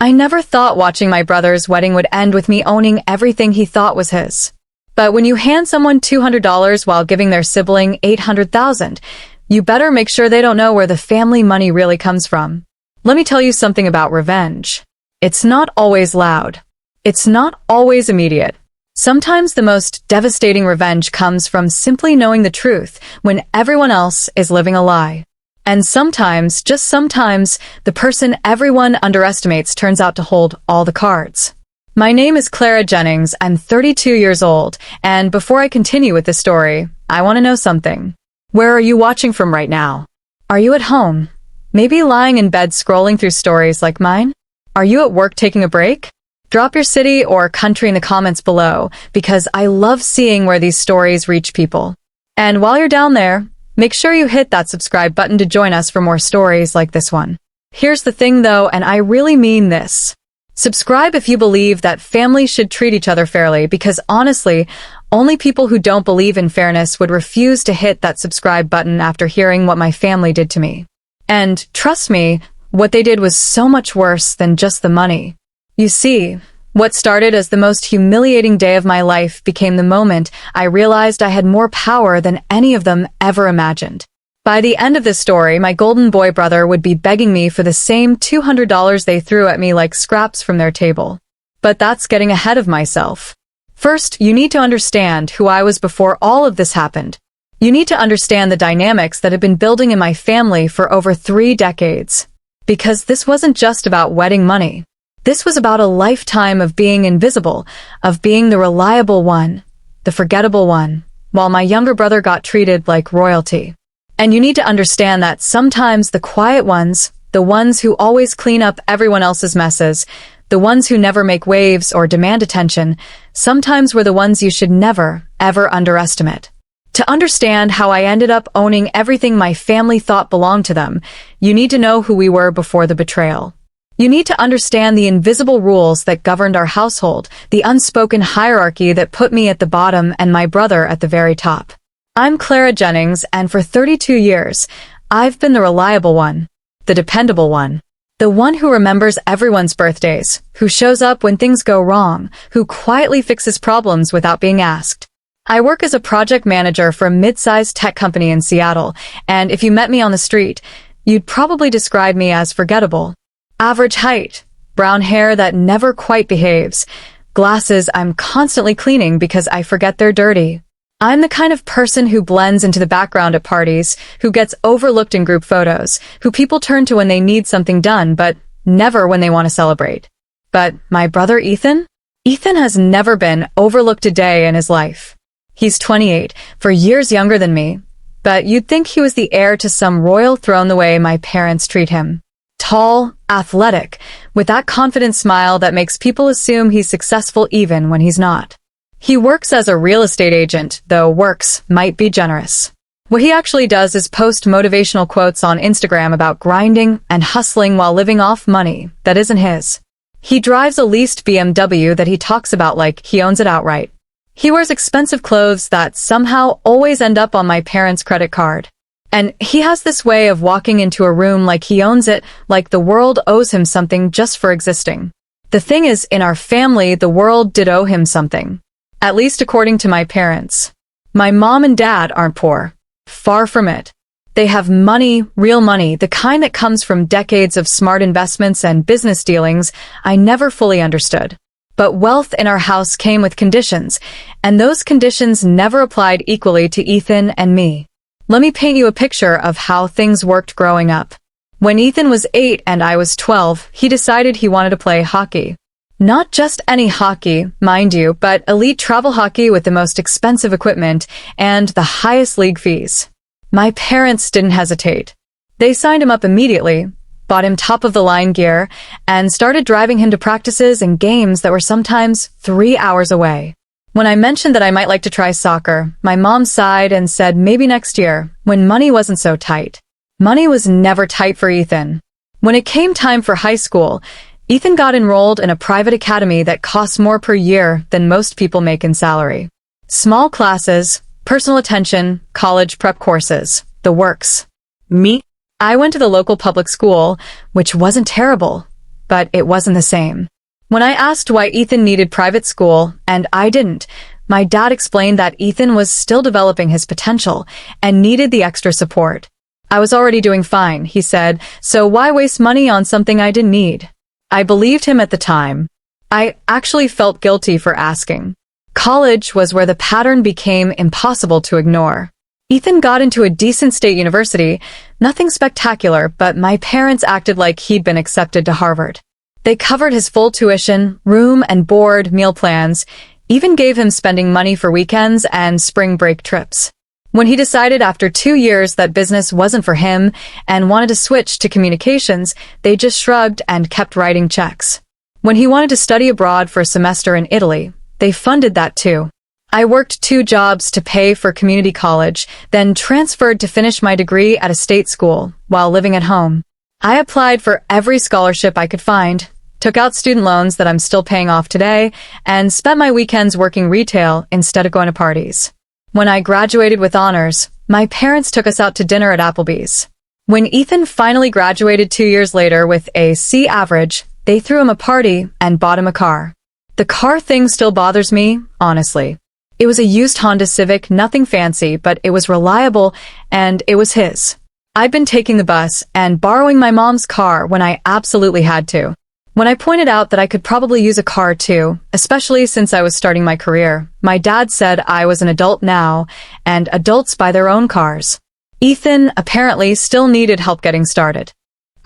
I never thought watching my brother's wedding would end with me owning everything he thought was his. But when you hand someone $200 while giving their sibling $800,000, you better make sure they don't know where the family money really comes from. Let me tell you something about revenge. It's not always loud. It's not always immediate. Sometimes the most devastating revenge comes from simply knowing the truth when everyone else is living a lie. And sometimes, just sometimes, the person everyone underestimates turns out to hold all the cards. My name is Clara Jennings. I'm 32 years old, and before I continue with this story, I want to know something. Where are you watching from right now? Are you at home? Maybe lying in bed scrolling through stories like mine? Are you at work taking a break? Drop your city or country in the comments below, because I love seeing where these stories reach people. And while you're down there, make sure you hit that subscribe button to join us for more stories like this one. Here's the thing though, and I really mean this. Subscribe if you believe that families should treat each other fairly, because honestly, only people who don't believe in fairness would refuse to hit that subscribe button after hearing what my family did to me. And trust me, what they did was so much worse than just the money. You see, what started as the most humiliating day of my life became the moment I realized I had more power than any of them ever imagined. By the end of this story, my golden boy brother would be begging me for the same $200 they threw at me like scraps from their table. But that's getting ahead of myself. First, you need to understand who I was before all of this happened. You need to understand the dynamics that had been building in my family for over 3 decades. Because this wasn't just about wedding money. This was about a lifetime of being invisible, of being the reliable one, the forgettable one, while my younger brother got treated like royalty. And you need to understand that sometimes the quiet ones, the ones who always clean up everyone else's messes, the ones who never make waves or demand attention, sometimes were the ones you should never, ever underestimate. To understand how I ended up owning everything my family thought belonged to them, you need to know who we were before the betrayal. You need to understand the invisible rules that governed our household, the unspoken hierarchy that put me at the bottom and my brother at the very top. I'm Clara Jennings, and for 32 years, I've been the reliable one, the dependable one, the one who remembers everyone's birthdays, who shows up when things go wrong, who quietly fixes problems without being asked. I work as a project manager for a mid-sized tech company in Seattle, and if you met me on the street, you'd probably describe me as forgettable. Average height, brown hair that never quite behaves, glasses I'm constantly cleaning because I forget they're dirty. I'm the kind of person who blends into the background at parties, who gets overlooked in group photos, who people turn to when they need something done, but never when they want to celebrate. But my brother Ethan? Ethan has never been overlooked a day in his life. He's 28, for years younger than me, but you'd think he was the heir to some royal throne the way my parents treat him. Tall, athletic, with that confident smile that makes people assume he's successful even when he's not. He works as a real estate agent, though works might be generous. What he actually does is post motivational quotes on Instagram about grinding and hustling while living off money that isn't his. He drives a leased BMW that he talks about like he owns it outright. He wears expensive clothes that somehow always end up on my parents' credit card. And he has this way of walking into a room like he owns it, like the world owes him something just for existing. The thing is, in our family, the world did owe him something. At least according to my parents. My mom and dad aren't poor. Far from it. They have money, real money, the kind that comes from decades of smart investments and business dealings I never fully understood. But wealth in our house came with conditions, and those conditions never applied equally to Ethan and me. Let me paint you a picture of how things worked growing up. When Ethan was 8 and I was 12, he decided he wanted to play hockey. Not just any hockey, mind you, but elite travel hockey with the most expensive equipment and the highest league fees. My parents didn't hesitate. They signed him up immediately, bought him top-of-the-line gear, and started driving him to practices and games that were sometimes 3 hours away. When I mentioned that I might like to try soccer, my mom sighed and said maybe next year, when money wasn't so tight. Money was never tight for Ethan. When it came time for high school, Ethan got enrolled in a private academy that costs more per year than most people make in salary. Small classes, personal attention, college prep courses, the works. Me? I went to the local public school, which wasn't terrible, but it wasn't the same. When I asked why Ethan needed private school, and I didn't, my dad explained that Ethan was still developing his potential and needed the extra support. I was already doing fine, he said, so why waste money on something I didn't need? I believed him at the time. I actually felt guilty for asking. College was where the pattern became impossible to ignore. Ethan got into a decent state university, nothing spectacular, but my parents acted like he'd been accepted to Harvard. They covered his full tuition, room and board, meal plans, even gave him spending money for weekends and spring break trips. When he decided after 2 years that business wasn't for him and wanted to switch to communications, they just shrugged and kept writing checks. When he wanted to study abroad for a semester in Italy, they funded that too. I worked 2 jobs to pay for community college, then transferred to finish my degree at a state school while living at home. I applied for every scholarship I could find, took out student loans that I'm still paying off today, and spent my weekends working retail instead of going to parties. When I graduated with honors, my parents took us out to dinner at Applebee's. When Ethan finally graduated 2 years later with a C average, they threw him a party and bought him a car. The car thing still bothers me, honestly. It was a used Honda Civic, nothing fancy, but it was reliable, and it was his. I'd been taking the bus and borrowing my mom's car when I absolutely had to. When I pointed out that I could probably use a car too, especially since I was starting my career, my dad said I was an adult now, and adults buy their own cars. Ethan apparently still needed help getting started.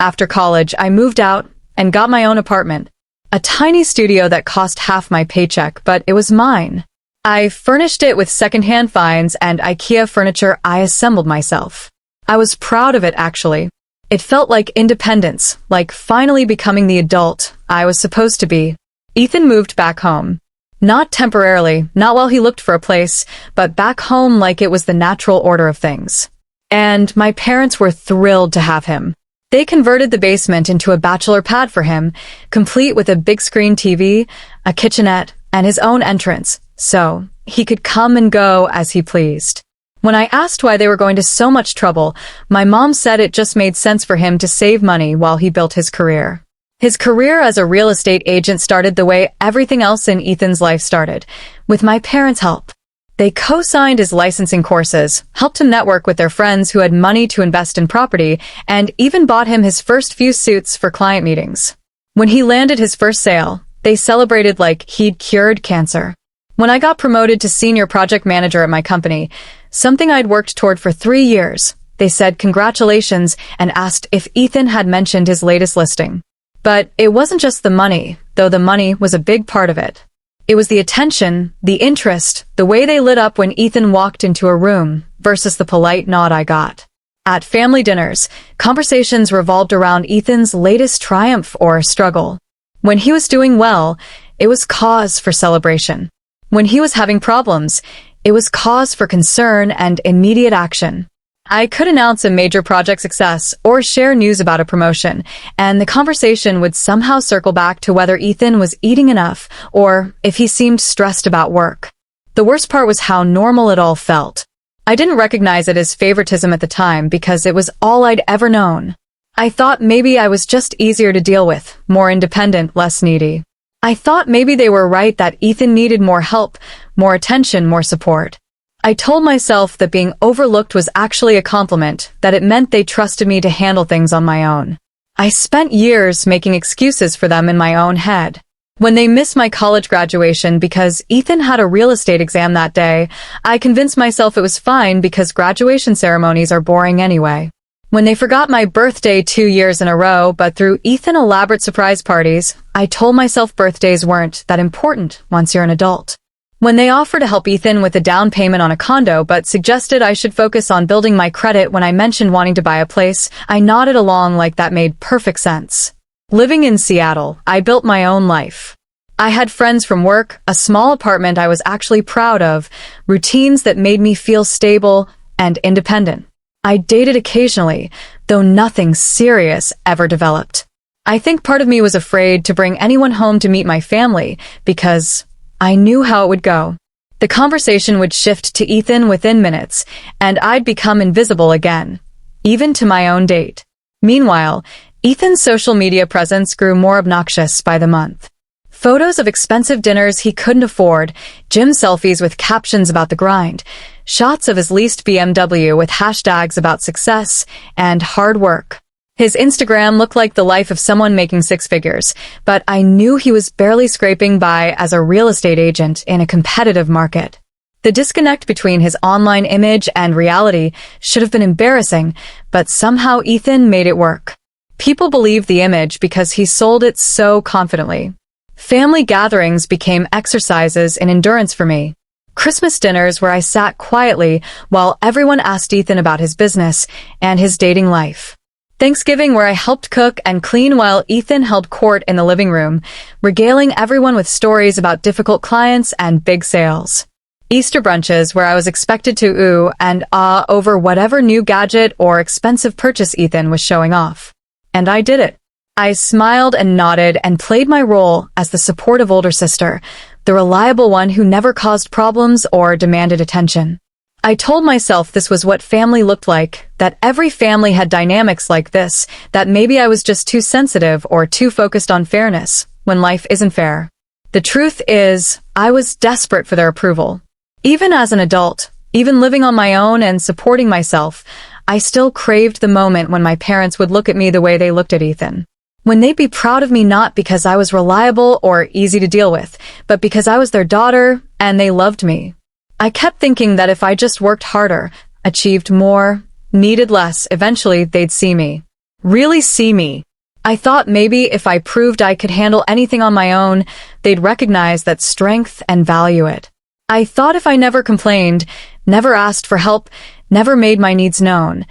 After college, I moved out and got my own apartment. A tiny studio that cost half my paycheck, but it was mine. I furnished it with secondhand finds and IKEA furniture I assembled myself. I was proud of it, actually. It felt like independence, like finally becoming the adult I was supposed to be. Ethan moved back home. Not temporarily, not while he looked for a place, but back home like it was the natural order of things. And my parents were thrilled to have him. They converted the basement into a bachelor pad for him, complete with a big screen TV, a kitchenette, and his own entrance, so he could come and go as he pleased. When I asked why they were going to so much trouble, my mom said it just made sense for him to save money while he built his career. His career as a real estate agent started the way everything else in Ethan's life started, with my parents' help. They co-signed his licensing courses, helped him network with their friends who had money to invest in property, and even bought him his first few suits for client meetings. When he landed his first sale, they celebrated like he'd cured cancer. When I got promoted to senior project manager at my company, something I'd worked toward for 3 years, they said congratulations and asked if Ethan had mentioned his latest listing. But it wasn't just the money, though the money was a big part of it. It was the attention, the interest, the way they lit up when Ethan walked into a room versus the polite nod I got. At family dinners, conversations revolved around Ethan's latest triumph or struggle. When he was doing well, it was cause for celebration. When he was having problems, it was cause for concern and immediate action. I could announce a major project success or share news about a promotion, and the conversation would somehow circle back to whether Ethan was eating enough or if he seemed stressed about work. The worst part was how normal it all felt. I didn't recognize it as favoritism at the time because it was all I'd ever known. I thought maybe I was just easier to deal with, more independent, less needy. I thought maybe they were right that Ethan needed more help, more attention, more support. I told myself that being overlooked was actually a compliment, that it meant they trusted me to handle things on my own. I spent years making excuses for them in my own head. When they missed my college graduation because Ethan had a real estate exam that day, I convinced myself it was fine because graduation ceremonies are boring anyway. When they forgot my birthday 2 years in a row but threw Ethan elaborate surprise parties, I told myself birthdays weren't that important once you're an adult. When they offered to help Ethan with a down payment on a condo but suggested I should focus on building my credit when I mentioned wanting to buy a place, I nodded along like that made perfect sense. Living in Seattle, I built my own life. I had friends from work, a small apartment I was actually proud of, routines that made me feel stable and independent. I dated occasionally, though nothing serious ever developed. I think part of me was afraid to bring anyone home to meet my family because I knew how it would go. The conversation would shift to Ethan within minutes, and I'd become invisible again, even to my own date. Meanwhile, Ethan's social media presence grew more obnoxious by the month. Photos of expensive dinners he couldn't afford, gym selfies with captions about the grind, shots of his leased BMW with hashtags about success and hard work. His Instagram looked like the life of someone making six figures, but I knew he was barely scraping by as a real estate agent in a competitive market. The disconnect between his online image and reality should have been embarrassing, but somehow Ethan made it work. People believed the image because he sold it so confidently. Family gatherings became exercises in endurance for me. Christmas dinners where I sat quietly while everyone asked Ethan about his business and his dating life. Thanksgiving where I helped cook and clean while Ethan held court in the living room, regaling everyone with stories about difficult clients and big sales. Easter brunches where I was expected to ooh and ah over whatever new gadget or expensive purchase Ethan was showing off. And I did it. I smiled and nodded and played my role as the supportive older sister, the reliable one who never caused problems or demanded attention. I told myself this was what family looked like, that every family had dynamics like this, that maybe I was just too sensitive or too focused on fairness, when life isn't fair. The truth is, I was desperate for their approval. Even as an adult, even living on my own and supporting myself, I still craved the moment when my parents would look at me the way they looked at Ethan. When they'd be proud of me not because I was reliable or easy to deal with, but because I was their daughter and they loved me. I kept thinking that if I just worked harder, achieved more, needed less, eventually they'd see me. Really see me. I thought maybe if I proved I could handle anything on my own, they'd recognize that strength and value it. I thought if I never complained, never asked for help, never made my needs known,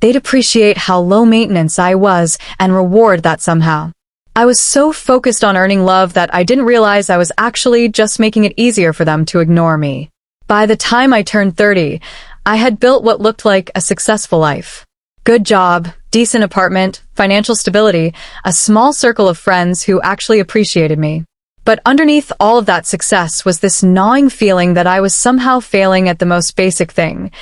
they'd appreciate how low maintenance I was and reward that somehow. I was so focused on earning love that I didn't realize I was actually just making it easier for them to ignore me. By the time I turned 30, I had built what looked like a successful life. Good job, decent apartment, financial stability, a small circle of friends who actually appreciated me. But underneath all of that success was this gnawing feeling that I was somehow failing at the most basic thing,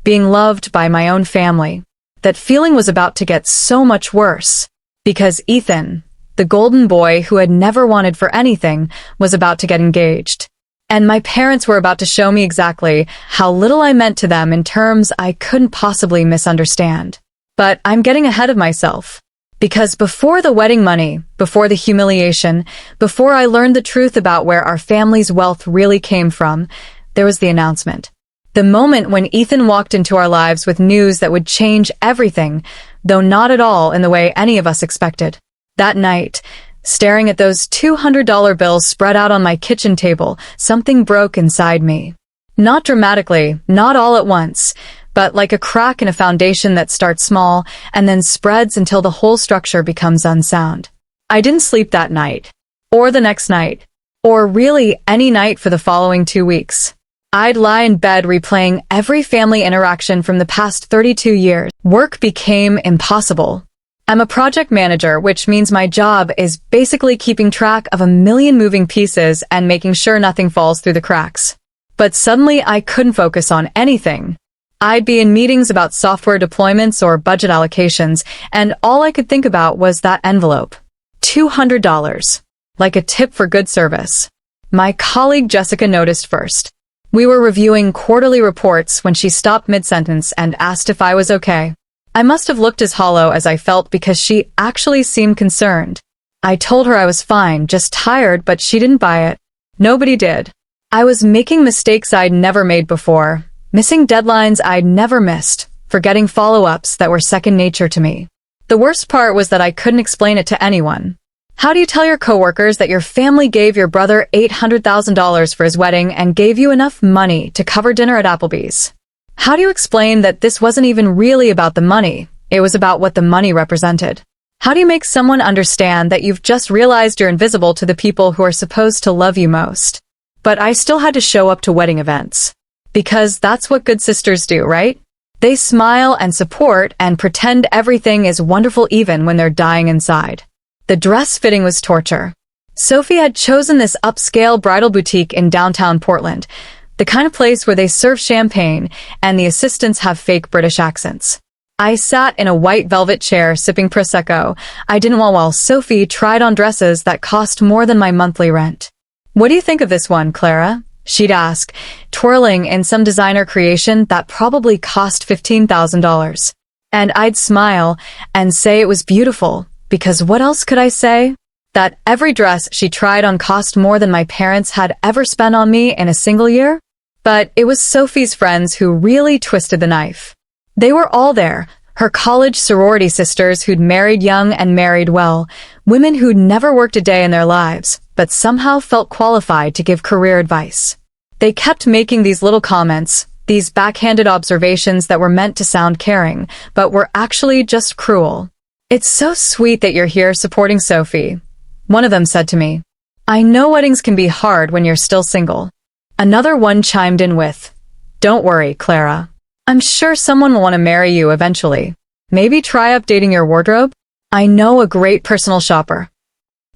being loved by my own family. That feeling was about to get so much worse, because Ethan, the golden boy who had never wanted for anything, was about to get engaged. And my parents were about to show me exactly how little I meant to them in terms I couldn't possibly misunderstand. But I'm getting ahead of myself. Because before the wedding money, before the humiliation, before I learned the truth about where our family's wealth really came from, there was the announcement. The moment when Ethan walked into our lives with news that would change everything, though not at all in the way any of us expected. That night, staring at those $200 bills spread out on my kitchen table, something broke inside me. Not dramatically, not all at once, but like a crack in a foundation that starts small and then spreads until the whole structure becomes unsound. I didn't sleep that night, or the next night, or really any night for the following 2 weeks. I'd lie in bed replaying every family interaction from the past 32 years. Work became impossible. I'm a project manager, which means my job is basically keeping track of a million moving pieces and making sure nothing falls through the cracks. But suddenly I couldn't focus on anything. I'd be in meetings about software deployments or budget allocations, and all I could think about was that envelope. $200. Like a tip for good service. My colleague Jessica noticed first. We were reviewing quarterly reports when she stopped mid-sentence and asked if I was okay. I must have looked as hollow as I felt because she actually seemed concerned. I told her I was fine, just tired, but she didn't buy it. Nobody did. I was making mistakes I'd never made before, missing deadlines I'd never missed, forgetting follow-ups that were second nature to me. The worst part was that I couldn't explain it to anyone. How do you tell your coworkers that your family gave your brother $800,000 for his wedding and gave you enough money to cover dinner at Applebee's? How do you explain that this wasn't even really about the money, it was about what the money represented? How do you make someone understand that you've just realized you're invisible to the people who are supposed to love you most? But I still had to show up to wedding events. Because that's what good sisters do, right? They smile and support and pretend everything is wonderful even when they're dying inside. The dress fitting was torture. Sophie had chosen this upscale bridal boutique in downtown Portland, the kind of place where they serve champagne and the assistants have fake British accents. I sat in a white velvet chair sipping Prosecco I didn't want while Sophie tried on dresses that cost more than my monthly rent. "What do you think of this one, Clara?" she'd ask, twirling in some designer creation that probably cost $15,000. And I'd smile and say it was beautiful, because what else could I say? That every dress she tried on cost more than my parents had ever spent on me in a single year? But it was Sophie's friends who really twisted the knife. They were all there, her college sorority sisters who'd married young and married well, women who'd never worked a day in their lives, but somehow felt qualified to give career advice. They kept making these little comments, these backhanded observations that were meant to sound caring, but were actually just cruel. "It's so sweet that you're here supporting Sophie," one of them said to me. "I know weddings can be hard when you're still single." Another one chimed in with, "Don't worry, Clara. I'm sure someone will want to marry you eventually. Maybe try updating your wardrobe? I know a great personal shopper."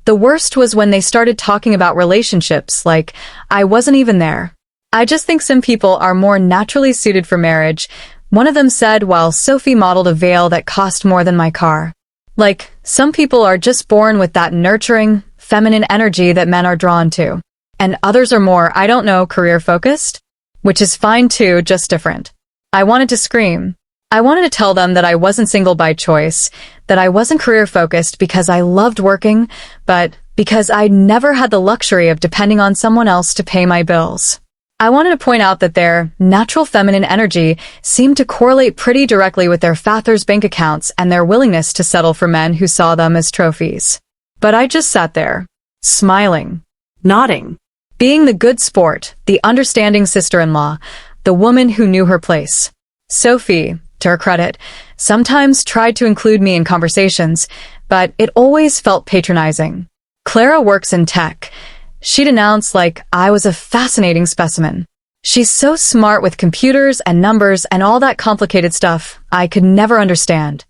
The worst was when they started talking about relationships like I wasn't even there. "I just think some people are more naturally suited for marriage," one of them said while Sophie modeled a veil that cost more than my car. Like, some people are just born with that nurturing, feminine energy that men are drawn to. And others are more, I don't know, career-focused? Which is fine too, just different. I wanted to scream. I wanted to tell them that I wasn't single by choice, that I wasn't career-focused because I loved working, but because I'd never had the luxury of depending on someone else to pay my bills. I wanted to point out that their natural feminine energy seemed to correlate pretty directly with their father's bank accounts and their willingness to settle for men who saw them as trophies. But I just sat there, smiling, nodding, being the good sport, the understanding sister-in-law, the woman who knew her place. Sophie, to her credit, sometimes tried to include me in conversations, but it always felt patronizing. "Clara works in tech," she'd announce like I was a fascinating specimen. "She's so smart with computers and numbers and all that complicated stuff I could never understand."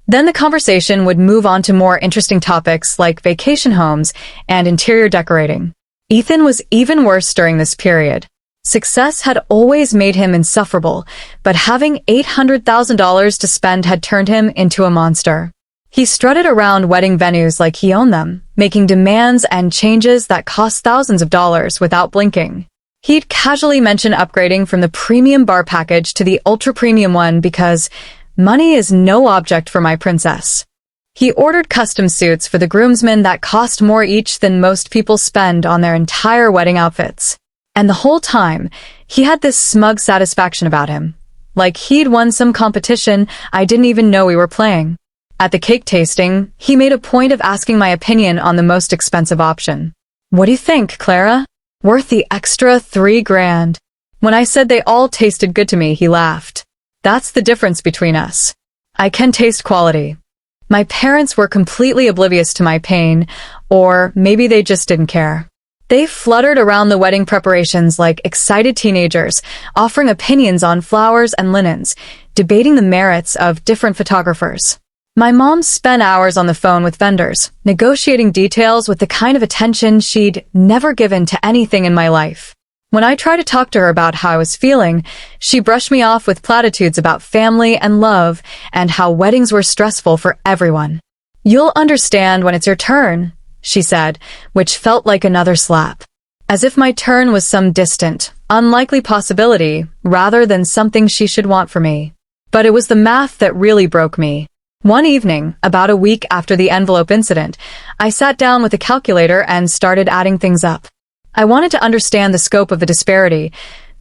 Then the conversation would move on to more interesting topics like vacation homes and interior decorating. Ethan was even worse during this period. Success had always made him insufferable, but having $800,000 to spend had turned him into a monster. He strutted around wedding venues like he owned them, making demands and changes that cost thousands of dollars without blinking. He'd casually mention upgrading from the premium bar package to the ultra-premium one because money is no object for my princess. He ordered custom suits for the groomsmen that cost more each than most people spend on their entire wedding outfits. And the whole time, he had this smug satisfaction about him, like he'd won some competition I didn't even know we were playing. At the cake tasting, he made a point of asking my opinion on the most expensive option. "What do you think, Clara? Worth the extra $3,000. When I said they all tasted good to me, he laughed. "That's the difference between us. I can taste quality." My parents were completely oblivious to my pain, or maybe they just didn't care. They fluttered around the wedding preparations like excited teenagers, offering opinions on flowers and linens, debating the merits of different photographers. My mom spent hours on the phone with vendors, negotiating details with the kind of attention she'd never given to anything in my life. When I tried to talk to her about how I was feeling, she brushed me off with platitudes about family and love and how weddings were stressful for everyone. "You'll understand when it's your turn," she said, which felt like another slap. As if my turn was some distant, unlikely possibility rather than something she should want for me. But it was the math that really broke me. One evening, about a week after the envelope incident, I sat down with a calculator and started adding things up. I wanted to understand the scope of the disparity,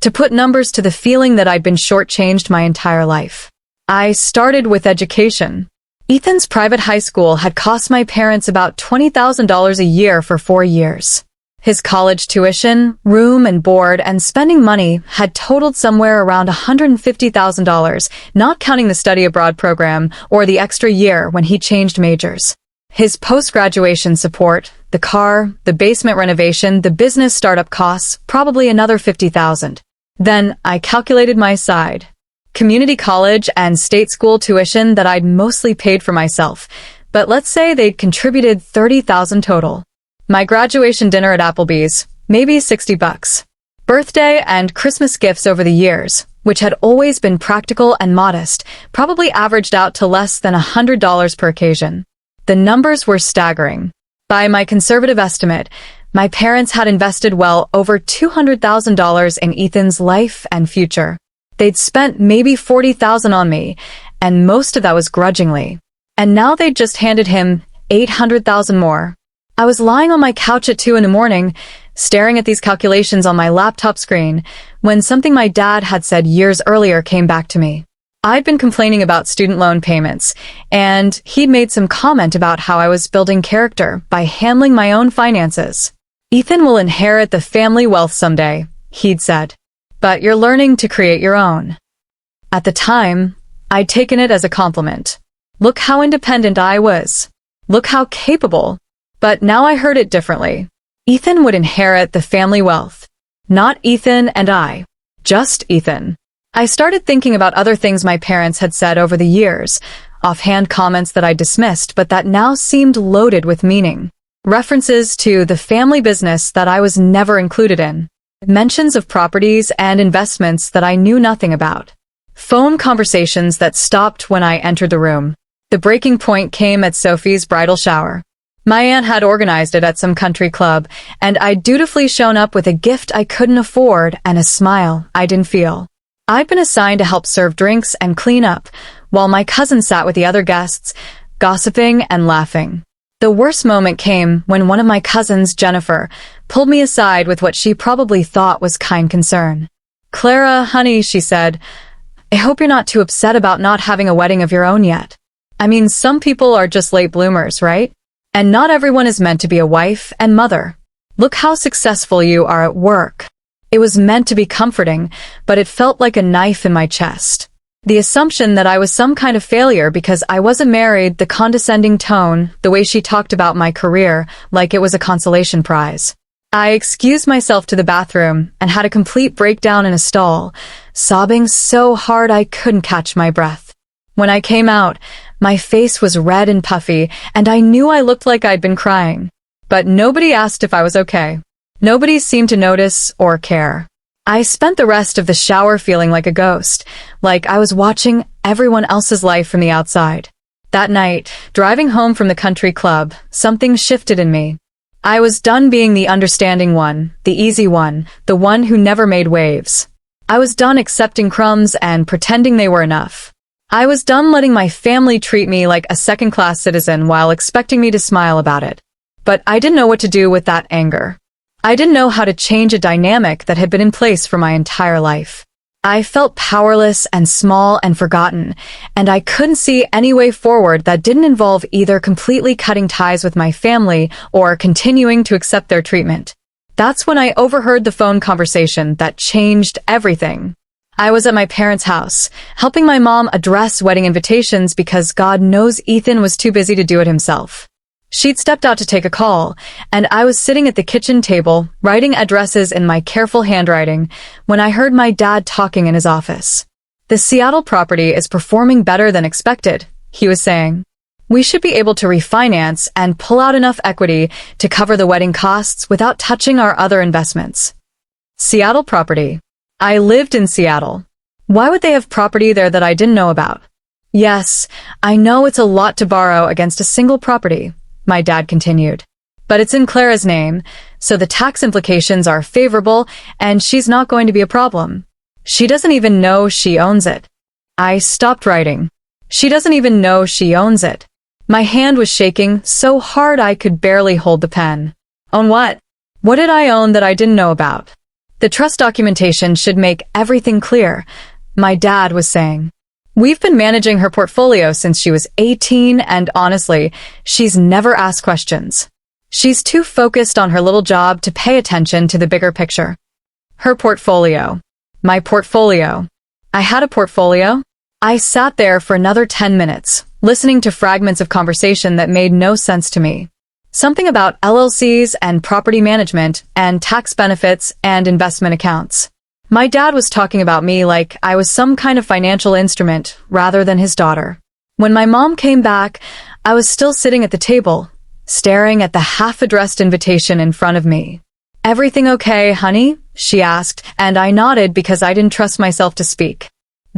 to put numbers to the feeling that I'd been shortchanged my entire life. I started with education. Ethan's private high school had cost my parents about $20,000 a year for 4 years. His college tuition, room and board, and spending money had totaled somewhere around $150,000, not counting the study abroad program or the extra year when he changed majors. His post-graduation support, the car, the basement renovation, the business startup costs, probably another $50,000. Then I calculated my side. Community college and state school tuition that I'd mostly paid for myself, but let's say they'd contributed $30,000 total. My graduation dinner at Applebee's, maybe $60. Birthday and Christmas gifts over the years, which had always been practical and modest, probably averaged out to less than $100 per occasion. The numbers were staggering. By my conservative estimate, my parents had invested well over $200,000 in Ethan's life and future. They'd spent maybe $40,000 on me, and most of that was grudgingly. And now they'd just handed him $800,000 more. I was lying on my couch at 2 a.m, staring at these calculations on my laptop screen, when something my dad had said years earlier came back to me. I'd been complaining about student loan payments, and he'd made some comment about how I was building character by handling my own finances. Ethan will inherit the family wealth someday, he'd said. But you're learning to create your own. At the time, I'd taken it as a compliment. Look how independent I was. Look how capable. But now I heard it differently. Ethan would inherit the family wealth. Not Ethan and I. Just Ethan. I started thinking about other things my parents had said over the years, offhand comments that I dismissed but that now seemed loaded with meaning. References to the family business that I was never included in. Mentions of properties and investments that I knew nothing about. Phone conversations that stopped when I entered the room. The breaking point came at Sophie's bridal shower. My aunt had organized it at some country club, and I'd dutifully shown up with a gift I couldn't afford and a smile I didn't feel. I'd been assigned to help serve drinks and clean up, while my cousin sat with the other guests, gossiping and laughing. The worst moment came when one of my cousins, Jennifer, pulled me aside with what she probably thought was kind concern. "Clara, honey," she said, "I hope you're not too upset about not having a wedding of your own yet. I mean, some people are just late bloomers, right? And not everyone is meant to be a wife and mother. Look how successful you are at work." It was meant to be comforting, but it felt like a knife in my chest. The assumption that I was some kind of failure because I wasn't married, the condescending tone, the way she talked about my career, like it was a consolation prize. I excused myself to the bathroom and had a complete breakdown in a stall, sobbing so hard I couldn't catch my breath. When I came out, my face was red and puffy, and I knew I looked like I'd been crying. But nobody asked if I was okay. Nobody seemed to notice or care. I spent the rest of the shower feeling like a ghost, like I was watching everyone else's life from the outside. That night, driving home from the country club, something shifted in me. I was done being the understanding one, the easy one, the one who never made waves. I was done accepting crumbs and pretending they were enough. I was done letting my family treat me like a second-class citizen while expecting me to smile about it. But I didn't know what to do with that anger. I didn't know how to change a dynamic that had been in place for my entire life. I felt powerless and small and forgotten, and I couldn't see any way forward that didn't involve either completely cutting ties with my family or continuing to accept their treatment. That's when I overheard the phone conversation that changed everything. I was at my parents' house, helping my mom address wedding invitations because God knows Ethan was too busy to do it himself. She'd stepped out to take a call, and I was sitting at the kitchen table, writing addresses in my careful handwriting, when I heard my dad talking in his office. "The Seattle property is performing better than expected," he was saying. "We should be able to refinance and pull out enough equity to cover the wedding costs without touching our other investments." Seattle property. I lived in Seattle. Why would they have property there that I didn't know about? "Yes, I know it's a lot to borrow against a single property," my dad continued. "But it's in Clara's name, so the tax implications are favorable and she's not going to be a problem. She doesn't even know she owns it." I stopped writing. She doesn't even know she owns it. My hand was shaking so hard I could barely hold the pen. Own what? What did I own that I didn't know about? "The trust documentation should make everything clear," my dad was saying. "We've been managing her portfolio since she was 18, and honestly, she's never asked questions. She's too focused on her little job to pay attention to the bigger picture." Her portfolio. My portfolio. I had a portfolio? I sat there for another 10 minutes, listening to fragments of conversation that made no sense to me. Something about LLCs and property management and tax benefits and investment accounts. My dad was talking about me like I was some kind of financial instrument rather than his daughter. When my mom came back, I was still sitting at the table, staring at the half-addressed invitation in front of me. "Everything okay, honey?" she asked, and I nodded because I didn't trust myself to speak.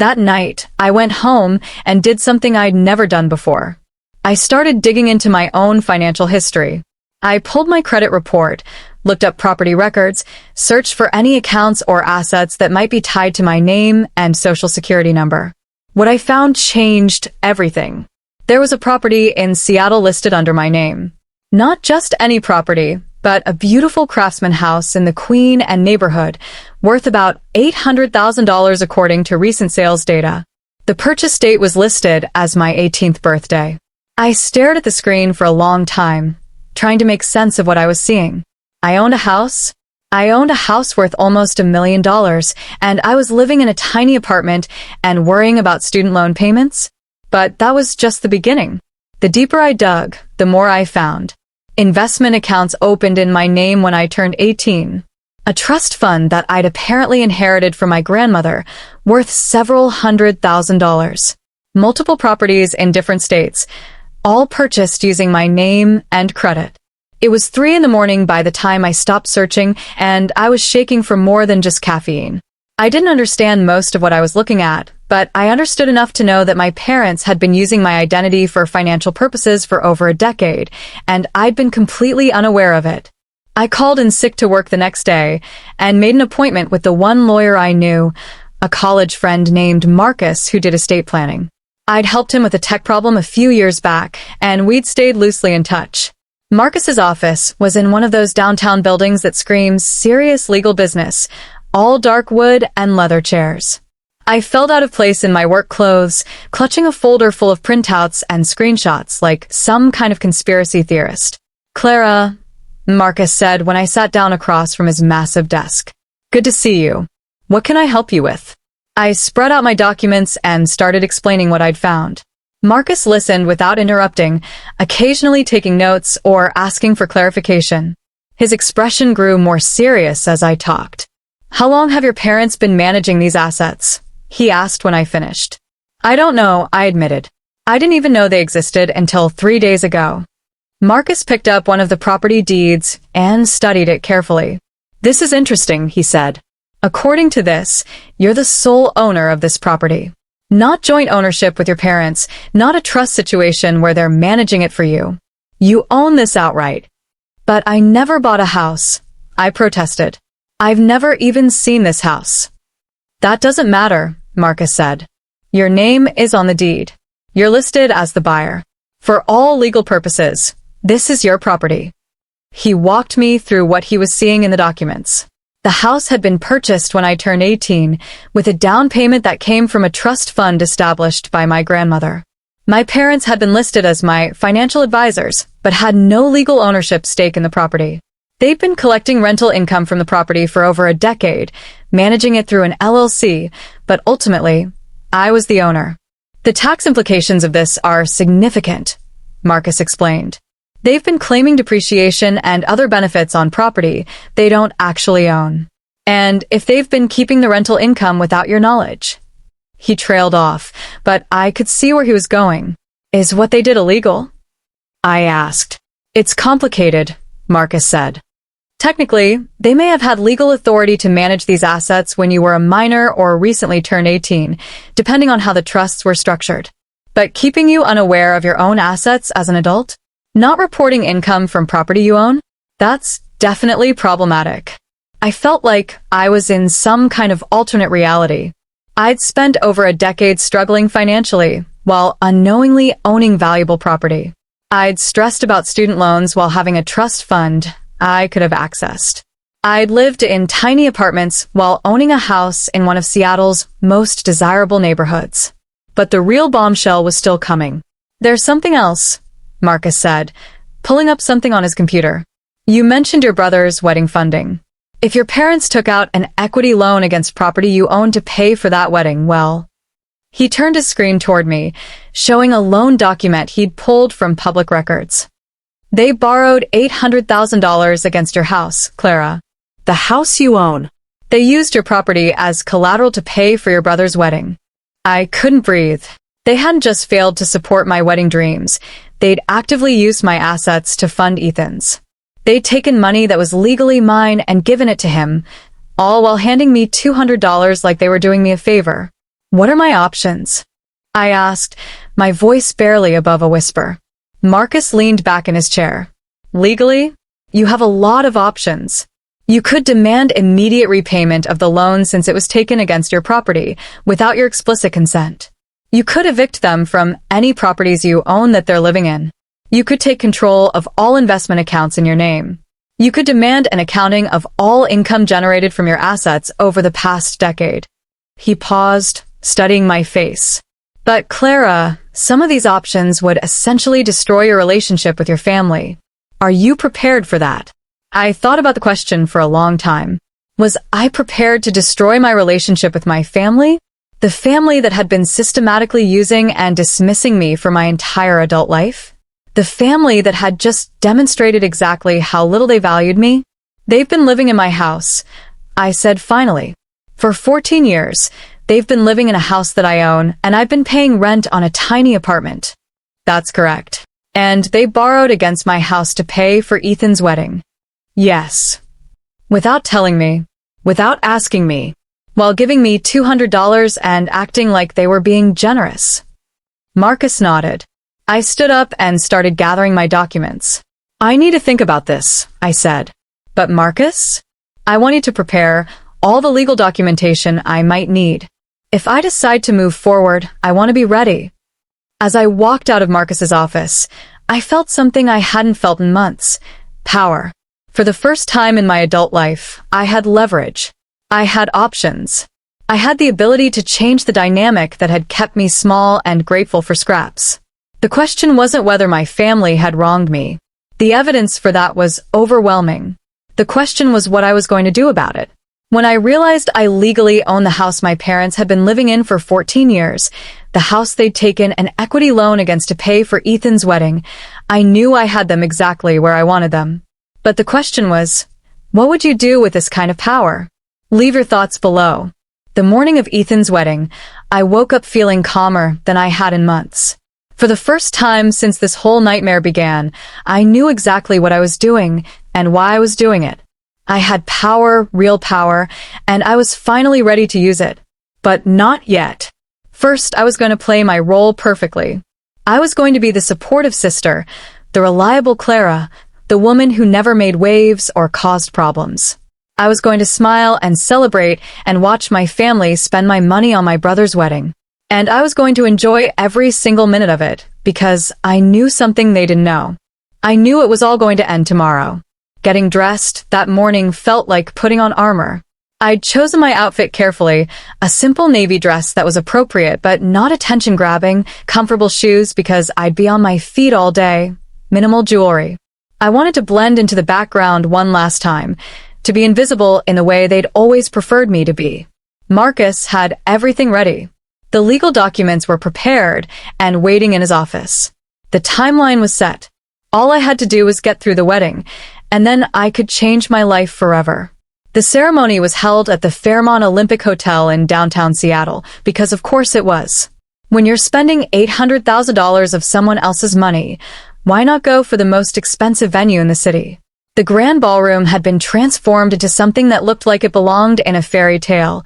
That night, I went home and did something I'd never done before. I started digging into my own financial history. I pulled my credit report, looked up property records, searched for any accounts or assets that might be tied to my name and social security number. What I found changed everything. There was a property in Seattle listed under my name. Not just any property, but a beautiful craftsman house in the Queen and neighborhood, worth about $800,000 according to recent sales data. The purchase date was listed as my 18th birthday. I stared at the screen for a long time, trying to make sense of what I was seeing. I owned a house worth almost $1 million, and I was living in a tiny apartment and worrying about student loan payments. But that was just the beginning. The deeper I dug, the more I found. Investment accounts opened in my name when I turned 18. A trust fund that I'd apparently inherited from my grandmother, worth several $100,000. Multiple properties in different states, all purchased using my name and credit. It was 3 a.m. by the time I stopped searching, and I was shaking from more than just caffeine. I didn't understand most of what I was looking at, but I understood enough to know that my parents had been using my identity for financial purposes for over a decade, and I'd been completely unaware of it. I called in sick to work the next day and made an appointment with the one lawyer I knew, a college friend named Marcus who did estate planning. I'd helped him with a tech problem a few years back, and we'd stayed loosely in touch. Marcus's office was in one of those downtown buildings that screams serious legal business, all dark wood and leather chairs. I felt out of place in my work clothes, clutching a folder full of printouts and screenshots like some kind of conspiracy theorist. "Clara," Marcus said when I sat down across from his massive desk. "Good to see you. What can I help you with?" I spread out my documents and started explaining what I'd found. Marcus listened without interrupting, occasionally taking notes or asking for clarification. His expression grew more serious as I talked. "How long have your parents been managing these assets?" he asked when I finished. "I don't know," I admitted. "I didn't even know they existed until 3 days ago." Marcus picked up one of the property deeds and studied it carefully. "This is interesting," he said. "According to this, you're the sole owner of this property. Not joint ownership with your parents, not a trust situation where they're managing it for you. You own this outright." "But I never bought a house," I protested. "I've never even seen this house." "That doesn't matter," Marcus said. "Your name is on the deed. You're listed as the buyer. For all legal purposes, this is your property." He walked me through what he was seeing in the documents. The house had been purchased when I turned 18, with a down payment that came from a trust fund established by my grandmother. My parents had been listed as my financial advisors, but had no legal ownership stake in the property. They'd been collecting rental income from the property for over a decade, managing it through an LLC, but ultimately, I was the owner. "The tax implications of this are significant," Marcus explained. "They've been claiming depreciation and other benefits on property they don't actually own. And if they've been keeping the rental income without your knowledge." He trailed off, but I could see where he was going. "Is what they did illegal?" I asked. "It's complicated," Marcus said. "Technically, they may have had legal authority to manage these assets when you were a minor or recently turned 18, depending on how the trusts were structured. But keeping you unaware of your own assets as an adult? Not reporting income from property you own? That's definitely problematic." I felt like I was in some kind of alternate reality. I'd spent over a decade struggling financially, while unknowingly owning valuable property. I'd stressed about student loans while having a trust fund I could have accessed. I'd lived in tiny apartments while owning a house in one of Seattle's most desirable neighborhoods. But the real bombshell was still coming. "There's something else," Marcus said, pulling up something on his computer. "You mentioned your brother's wedding funding. If your parents took out an equity loan against property you own to pay for that wedding, well..." He turned his screen toward me, showing a loan document he'd pulled from public records. "They borrowed $800,000 against your house, Clara. The house you own. They used your property as collateral to pay for your brother's wedding." I couldn't breathe. They hadn't just failed to support my wedding dreams. They'd actively used my assets to fund Ethan's. They'd taken money that was legally mine and given it to him, all while handing me $200 like they were doing me a favor. What are my options? I asked, my voice barely above a whisper. Marcus leaned back in his chair. Legally, you have a lot of options. You could demand immediate repayment of the loan since it was taken against your property, without your explicit consent. You could evict them from any properties you own that they're living in. You could take control of all investment accounts in your name. You could demand an accounting of all income generated from your assets over the past decade. He paused, studying my face. But Clara, some of these options would essentially destroy your relationship with your family. Are you prepared for that? I thought about the question for a long time. Was I prepared to destroy my relationship with my family? The family that had been systematically using and dismissing me for my entire adult life? The family that had just demonstrated exactly how little they valued me? They've been living in my house, I said finally. For 14 years, they've been living in a house that I own, and I've been paying rent on a tiny apartment. That's correct. And they borrowed against my house to pay for Ethan's wedding. Yes. Without telling me, without asking me, while giving me $200 and acting like they were being generous. Marcus nodded. I stood up and started gathering my documents. I need to think about this, I said. But Marcus? I want you to prepare all the legal documentation I might need. If I decide to move forward, I want to be ready. As I walked out of Marcus's office, I felt something I hadn't felt in months. Power. For the first time in my adult life, I had leverage. I had options. I had the ability to change the dynamic that had kept me small and grateful for scraps. The question wasn't whether my family had wronged me. The evidence for that was overwhelming. The question was what I was going to do about it. When I realized I legally owned the house my parents had been living in for 14 years, the house they'd taken an equity loan against to pay for Ethan's wedding, I knew I had them exactly where I wanted them. But the question was, what would you do with this kind of power? Leave your thoughts below. The morning of Ethan's wedding, I woke up feeling calmer than I had in months. For the first time since this whole nightmare began, I knew exactly what I was doing and why I was doing it. I had power, real power, and I was finally ready to use it. But not yet. First, I was going to play my role perfectly. I was going to be the supportive sister, the reliable Clara, the woman who never made waves or caused problems. I was going to smile and celebrate and watch my family spend my money on my brother's wedding. And I was going to enjoy every single minute of it, because I knew something they didn't know. I knew it was all going to end tomorrow. Getting dressed that morning felt like putting on armor. I'd chosen my outfit carefully, a simple navy dress that was appropriate but not attention-grabbing, comfortable shoes because I'd be on my feet all day, minimal jewelry. I wanted to blend into the background one last time, to be invisible in the way they'd always preferred me to be. Marcus had everything ready. The legal documents were prepared and waiting in his office. The timeline was set. All I had to do was get through the wedding, and then I could change my life forever. The ceremony was held at the Fairmont Olympic Hotel in downtown Seattle, because of course it was. When you're spending $800,000 of someone else's money, why not go for the most expensive venue in the city? The grand ballroom had been transformed into something that looked like it belonged in a fairy tale.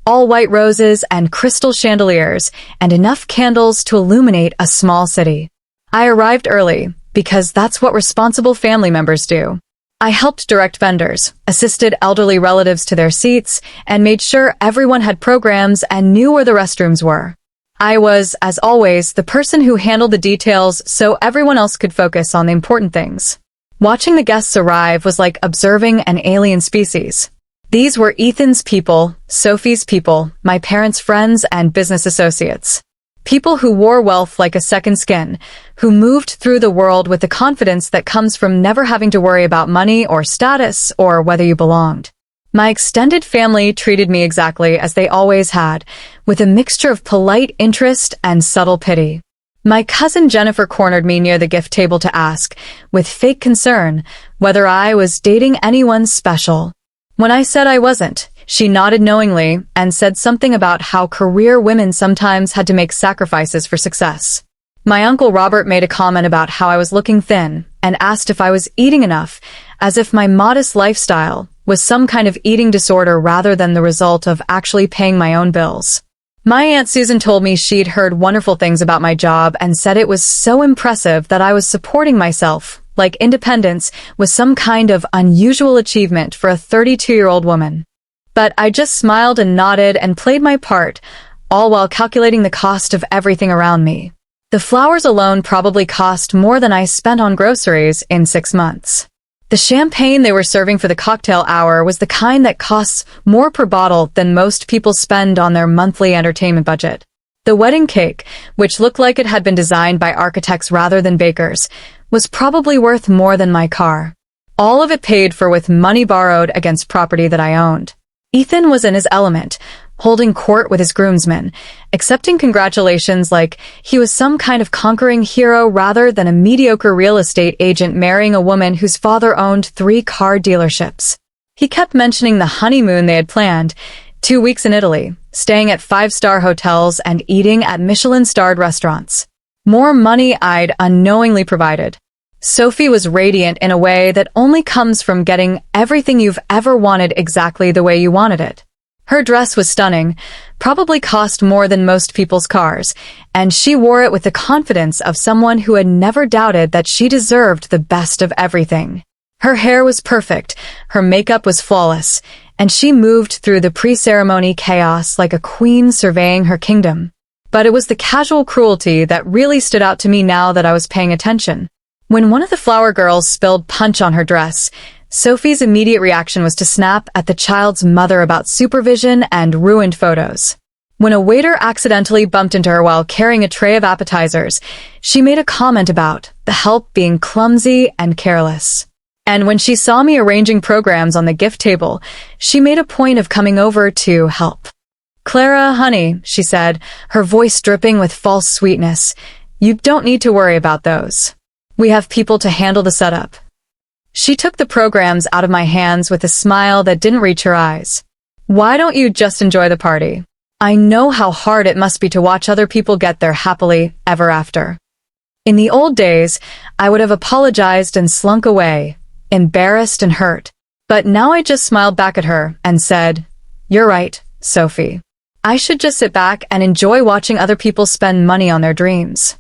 All white roses and crystal chandeliers, and enough candles to illuminate a small city. I arrived early, because that's what responsible family members do. I helped direct vendors, assisted elderly relatives to their seats, and made sure everyone had programs and knew where the restrooms were. I was, as always, the person who handled the details so everyone else could focus on the important things. Watching the guests arrive was like observing an alien species. These were Ethan's people, Sophie's people, my parents' friends, and business associates. People who wore wealth like a second skin, who moved through the world with the confidence that comes from never having to worry about money or status or whether you belonged. My extended family treated me exactly as they always had, with a mixture of polite interest and subtle pity. My cousin Jennifer cornered me near the gift table to ask, with fake concern, whether I was dating anyone special. When I said I wasn't, she nodded knowingly and said something about how career women sometimes had to make sacrifices for success. My Uncle Robert made a comment about how I was looking thin, and asked if I was eating enough, as if my modest lifestyle was some kind of eating disorder rather than the result of actually paying my own bills. My Aunt Susan told me she'd heard wonderful things about my job and said it was so impressive that I was supporting myself, like independence was some kind of unusual achievement for a 32-year-old woman. But I just smiled and nodded and played my part, all while calculating the cost of everything around me. The flowers alone probably cost more than I spent on groceries in 6 months. The champagne they were serving for the cocktail hour was the kind that costs more per bottle than most people spend on their monthly entertainment budget. The wedding cake, which looked like it had been designed by architects rather than bakers, was probably worth more than my car. All of it paid for with money borrowed against property that I owned. Ethan was in his element, holding court with his groomsmen, accepting congratulations like he was some kind of conquering hero rather than a mediocre real estate agent marrying a woman whose father owned 3 car dealerships. He kept mentioning the honeymoon they had planned, 2 weeks in Italy, staying at 5-star hotels and eating at Michelin-starred restaurants. More money I'd unknowingly provided. Sophie was radiant in a way that only comes from getting everything you've ever wanted exactly the way you wanted it. Her dress was stunning, probably cost more than most people's cars, and she wore it with the confidence of someone who had never doubted that she deserved the best of everything. Her hair was perfect, her makeup was flawless, and she moved through the pre-ceremony chaos like a queen surveying her kingdom. But it was the casual cruelty that really stood out to me now that I was paying attention. When one of the flower girls spilled punch on her dress, Sophie's immediate reaction was to snap at the child's mother about supervision and ruined photos. When a waiter accidentally bumped into her while carrying a tray of appetizers, she made a comment about the help being clumsy and careless. And when she saw me arranging programs on the gift table, she made a point of coming over to help. "Clara, honey," she said, her voice dripping with false sweetness, "you don't need to worry about those. We have people to handle the setup." She took the programs out of my hands with a smile that didn't reach her eyes. "Why don't you just enjoy the party? I know how hard it must be to watch other people get there happily ever after." In the old days, I would have apologized and slunk away, embarrassed and hurt. But now I just smiled back at her and said, "You're right, Sophie. I should just sit back and enjoy watching other people spend money on their dreams."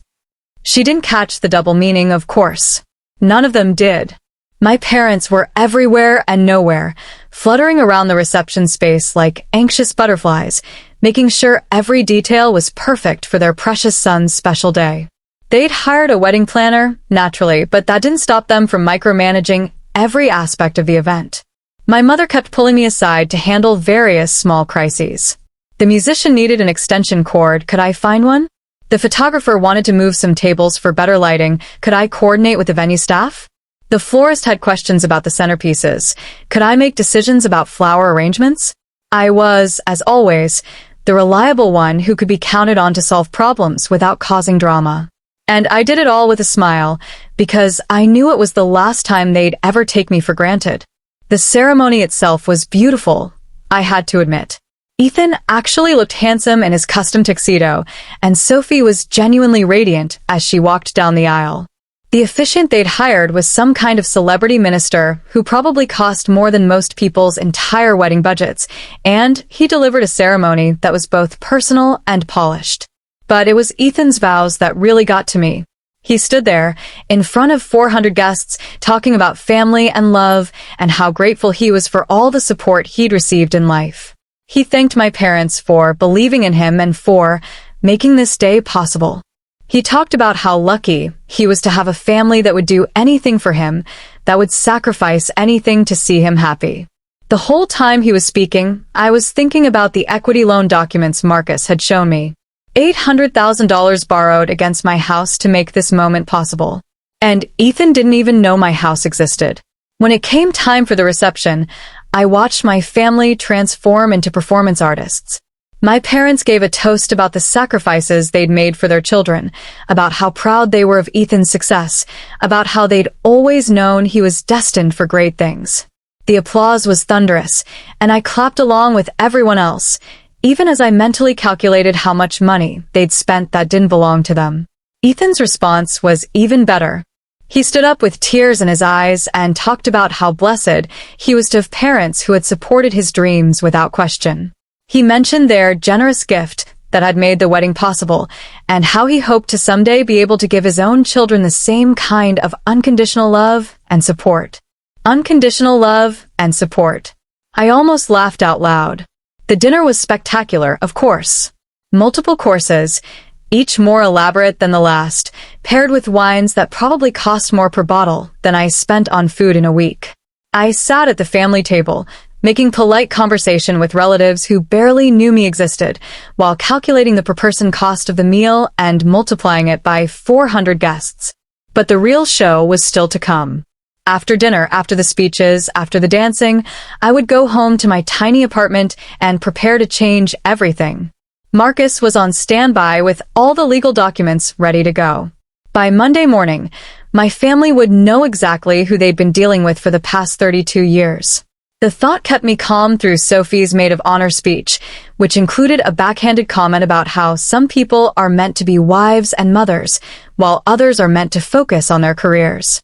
She didn't catch the double meaning, of course. None of them did. My parents were everywhere and nowhere, fluttering around the reception space like anxious butterflies, making sure every detail was perfect for their precious son's special day. They'd hired a wedding planner, naturally, but that didn't stop them from micromanaging every aspect of the event. My mother kept pulling me aside to handle various small crises. The musician needed an extension cord. Could I find one? The photographer wanted to move some tables for better lighting. Could I coordinate with the venue staff? The florist had questions about the centerpieces. Could I make decisions about flower arrangements? I was, as always, the reliable one who could be counted on to solve problems without causing drama. And I did it all with a smile, because I knew it was the last time they'd ever take me for granted. The ceremony itself was beautiful, I had to admit. Ethan actually looked handsome in his custom tuxedo, and Sophie was genuinely radiant as she walked down the aisle. The officiant they'd hired was some kind of celebrity minister who probably cost more than most people's entire wedding budgets, and he delivered a ceremony that was both personal and polished. But it was Ethan's vows that really got to me. He stood there, in front of 400 guests, talking about family and love, and how grateful he was for all the support he'd received in life. He thanked my parents for believing in him and for making this day possible. He talked about how lucky he was to have a family that would do anything for him, that would sacrifice anything to see him happy. The whole time he was speaking, I was thinking about the equity loan documents Marcus had shown me. $800,000 borrowed against my house to make this moment possible. And Ethan didn't even know my house existed. When it came time for the reception, I watched my family transform into performance artists. My parents gave a toast about the sacrifices they'd made for their children, about how proud they were of Ethan's success, about how they'd always known he was destined for great things. The applause was thunderous, and I clapped along with everyone else, even as I mentally calculated how much money they'd spent that didn't belong to them. Ethan's response was even better. He stood up with tears in his eyes and talked about how blessed he was to have parents who had supported his dreams without question. He mentioned their generous gift that had made the wedding possible, and how he hoped to someday be able to give his own children the same kind of unconditional love and support. Unconditional love and support. I almost laughed out loud. The dinner was spectacular, of course. Multiple courses, each more elaborate than the last, paired with wines that probably cost more per bottle than I spent on food in a week. I sat at the family table, making polite conversation with relatives who barely knew me existed, while calculating the per-person cost of the meal and multiplying it by 400 guests. But the real show was still to come. After dinner, after the speeches, after the dancing, I would go home to my tiny apartment and prepare to change everything. Marcus was on standby with all the legal documents ready to go. By Monday morning, my family would know exactly who they'd been dealing with for the past 32 years. The thought kept me calm through Sophie's maid of honor speech, which included a backhanded comment about how some people are meant to be wives and mothers, while others are meant to focus on their careers.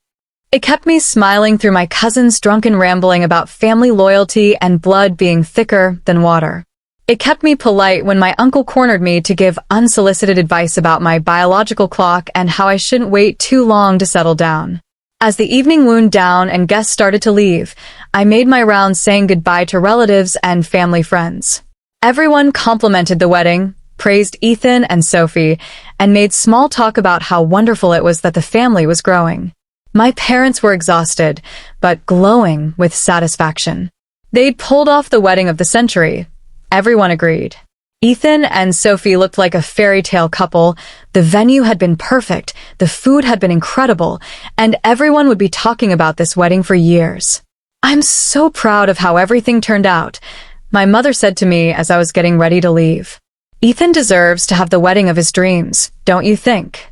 It kept me smiling through my cousin's drunken rambling about family loyalty and blood being thicker than water. It kept me polite when my uncle cornered me to give unsolicited advice about my biological clock and how I shouldn't wait too long to settle down. As the evening wound down and guests started to leave, I made my rounds saying goodbye to relatives and family friends. Everyone complimented the wedding, praised Ethan and Sophie, and made small talk about how wonderful it was that the family was growing. My parents were exhausted, but glowing with satisfaction. They'd pulled off the wedding of the century. Everyone agreed. Ethan and Sophie looked like a fairy tale couple. The venue had been perfect, the food had been incredible, and everyone would be talking about this wedding for years. I'm so proud of how everything turned out, my mother said to me as I was getting ready to leave. Ethan deserves to have the wedding of his dreams, don't you think?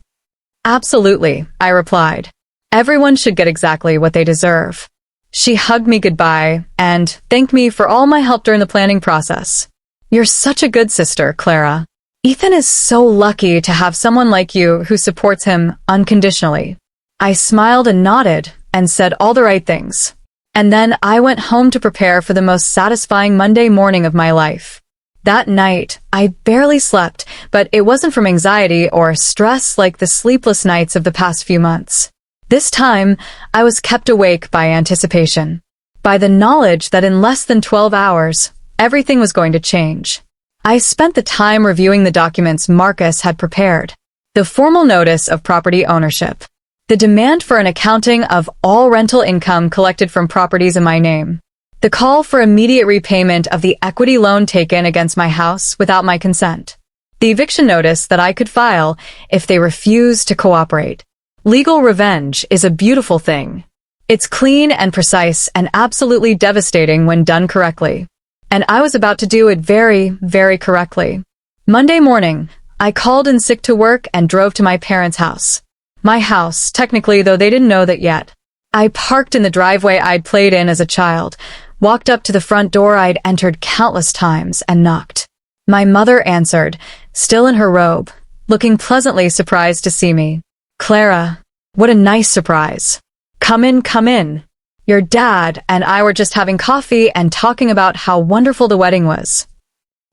Absolutely, I replied. Everyone should get exactly what they deserve. She hugged me goodbye and thanked me for all my help during the planning process. You're such a good sister, Clara. Ethan is so lucky to have someone like you who supports him unconditionally. I smiled and nodded and said all the right things. And then I went home to prepare for the most satisfying Monday morning of my life. That night, I barely slept, but it wasn't from anxiety or stress like the sleepless nights of the past few months. This time, I was kept awake by anticipation, by the knowledge that in less than 12 hours, everything was going to change. I spent the time reviewing the documents Marcus had prepared. The formal notice of property ownership. The demand for an accounting of all rental income collected from properties in my name. The call for immediate repayment of the equity loan taken against my house without my consent. The eviction notice that I could file if they refused to cooperate. Legal revenge is a beautiful thing. It's clean and precise and absolutely devastating when done correctly. And I was about to do it very, very correctly. Monday morning, I called in sick to work and drove to my parents' house. My house, technically, though they didn't know that yet. I parked in the driveway I'd played in as a child, walked up to the front door I'd entered countless times, and knocked. My mother answered, still in her robe, looking pleasantly surprised to see me. Clara, what a nice surprise. Come in, come in. Your dad and I were just having coffee and talking about how wonderful the wedding was.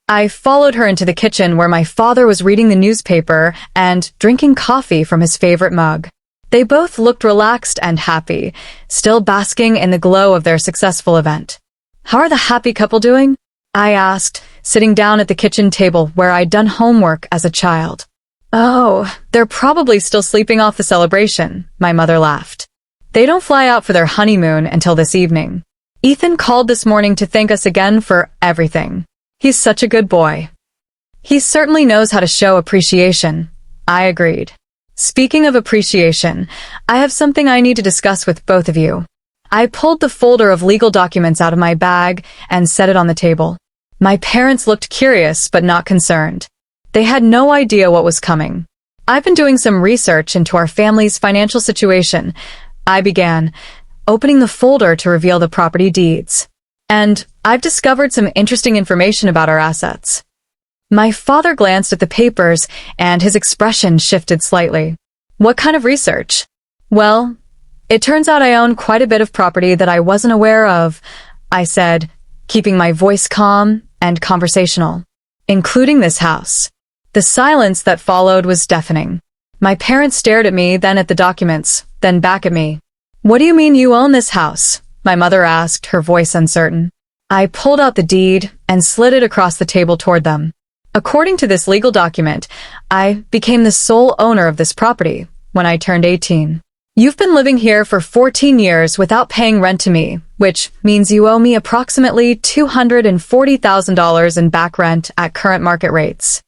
I followed her into the kitchen where my father was reading the newspaper and drinking coffee from his favorite mug. They both looked relaxed and happy, still basking in the glow of their successful event. How are the happy couple doing? I asked, sitting down at the kitchen table where I'd done homework as a child. Oh, they're probably still sleeping off the celebration, my mother laughed. They don't fly out for their honeymoon until this evening. Ethan called this morning to thank us again for everything. He's such a good boy. He certainly knows how to show appreciation. I agreed. Speaking of appreciation, I have something I need to discuss with both of you. I pulled the folder of legal documents out of my bag and set it on the table. My parents looked curious but not concerned. They had no idea what was coming. I've been doing some research into our family's financial situation. I began, opening the folder to reveal the property deeds. And I've discovered some interesting information about our assets. My father glanced at the papers and his expression shifted slightly. What kind of research? Well, It turns out I own quite a bit of property that I wasn't aware of, I said, keeping my voice calm and conversational. Including this house. The silence that followed was deafening. My parents stared at me, then at the documents, then back at me. What do you mean you own this house? My mother asked, her voice uncertain. I pulled out the deed and slid it across the table toward them. According to this legal document, I became the sole owner of this property when I turned 18. You've been living here for 14 years without paying rent to me, which means you owe me approximately $240,000 in back rent at current market rates.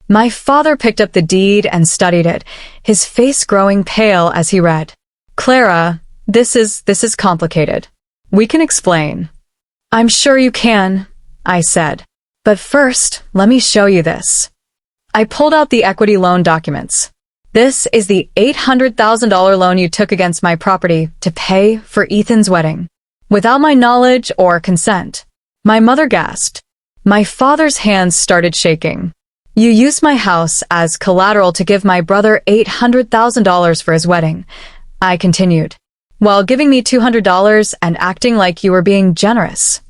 My father picked up the deed and studied it, his face growing pale as he read. Clara, this is complicated. We can explain. I'm sure you can, I said. But first, let me show you this. I pulled out the equity loan documents. This is the $800,000 loan you took against my property to pay for Ethan's wedding. Without my knowledge or consent. My mother gasped. My father's hands started shaking. You used my house as collateral to give my brother $800,000 for his wedding, I continued, while giving me $200 and acting like you were being generous.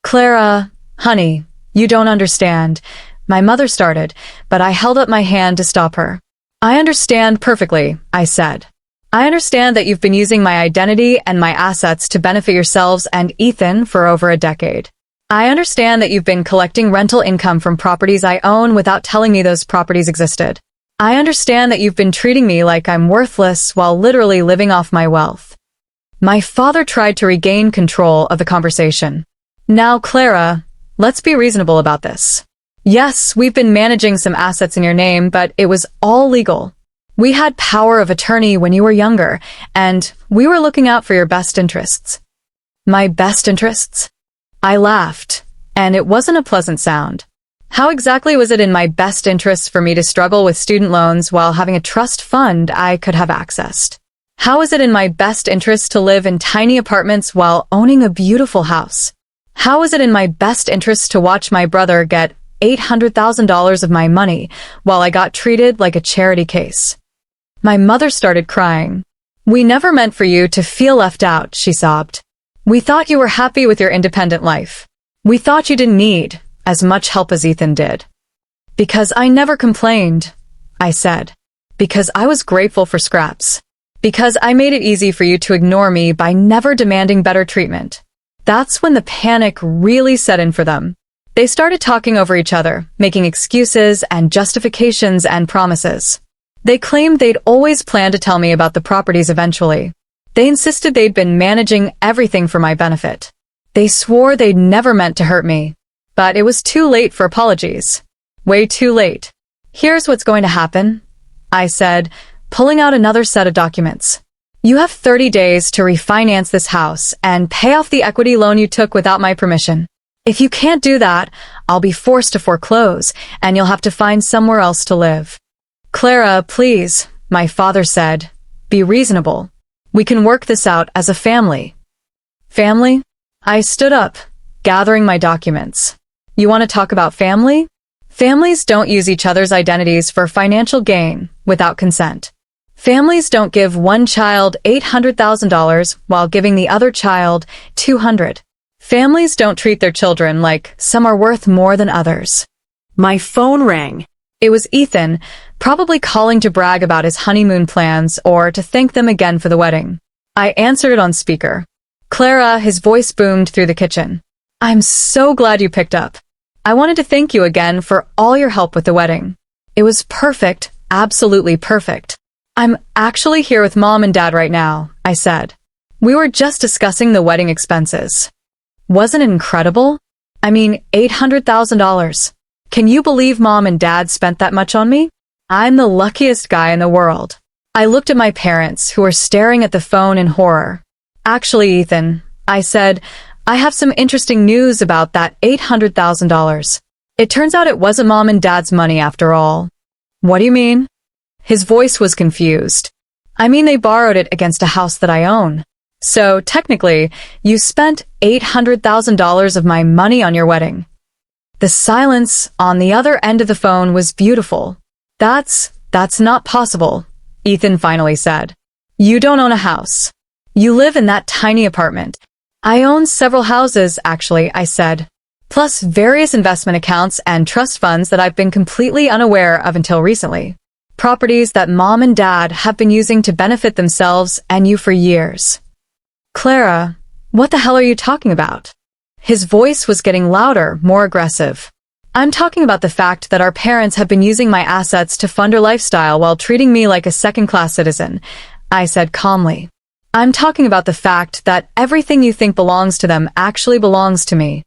Clara, honey, you don't understand. My mother started, but I held up my hand to stop her. I understand perfectly, I said. I understand that you've been using my identity and my assets to benefit yourselves and Ethan for over a decade. I understand that you've been collecting rental income from properties I own without telling me those properties existed. I understand that you've been treating me like I'm worthless while literally living off my wealth. My father tried to regain control of the conversation. Now, Clara, let's be reasonable about this. Yes, we've been managing some assets in your name, but it was all legal. We had power of attorney when you were younger, and we were looking out for your best interests. My best interests? I laughed, and it wasn't a pleasant sound. How exactly was it in my best interests for me to struggle with student loans while having a trust fund I could have accessed? How is it in my best interest to live in tiny apartments while owning a beautiful house? How is it in my best interest to watch my brother get $800,000 of my money while I got treated like a charity case? My mother started crying. We never meant for you to feel left out, she sobbed. We thought you were happy with your independent life. We thought you didn't need as much help as Ethan did. Because I never complained, I said. Because I was grateful for scraps. Because I made it easy for you to ignore me by never demanding better treatment. That's when the panic really set in for them. They started talking over each other, making excuses and justifications and promises. They claimed they'd always planned to tell me about the properties eventually. They insisted they'd been managing everything for my benefit. They swore they'd never meant to hurt me. But it was too late for apologies. Way too late. Here's what's going to happen, I said, pulling out another set of documents. You have 30 days to refinance this house and pay off the equity loan you took without my permission. If you can't do that, I'll be forced to foreclose, and you'll have to find somewhere else to live. Clara, please, my father said, be reasonable. We can work this out as a family. Family? I stood up, gathering my documents. You want to talk about family? Families don't use each other's identities for financial gain without consent. Families don't give one child $800,000 while giving the other child $200,000. Families don't treat their children like some are worth more than others. My phone rang. It was Ethan, probably calling to brag about his honeymoon plans or to thank them again for the wedding. I answered it on speaker. Clara, his voice boomed through the kitchen. I'm so glad you picked up. I wanted to thank you again for all your help with the wedding. It was perfect, absolutely perfect. I'm actually here with Mom and Dad right now, I said. We were just discussing the wedding expenses. Wasn't it incredible? I mean, $800,000. Can you believe Mom and Dad spent that much on me? I'm the luckiest guy in the world. I looked at my parents, who were staring at the phone in horror. Actually, Ethan, I said, I have some interesting news about that $800,000. It turns out it wasn't Mom and Dad's money after all. What do you mean? His voice was confused. I mean, they borrowed it against a house that I own. So, technically, you spent $800,000 of my money on your wedding. The silence on the other end of the phone was beautiful. That's not possible, Ethan finally said. You don't own a house. You live in that tiny apartment. I own several houses, actually, I said. Plus various investment accounts and trust funds that I've been completely unaware of until recently. Properties that Mom and Dad have been using to benefit themselves and you for years. Clara, what the hell are you talking about? His voice was getting louder, more aggressive. I'm talking about the fact that our parents have been using my assets to fund our lifestyle while treating me like a second-class citizen, I said calmly. I'm talking about the fact that everything you think belongs to them actually belongs to me.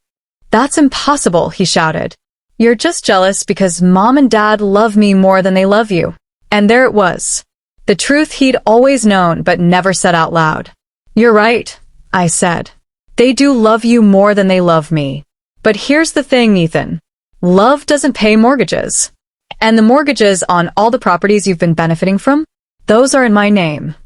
That's impossible, he shouted. You're just jealous because Mom and Dad love me more than they love you. And there it was. The truth he'd always known but never said out loud. You're right, I said. They do love you more than they love me. But here's the thing, Ethan. Love doesn't pay mortgages. And the mortgages on all the properties you've been benefiting from, those are in my name.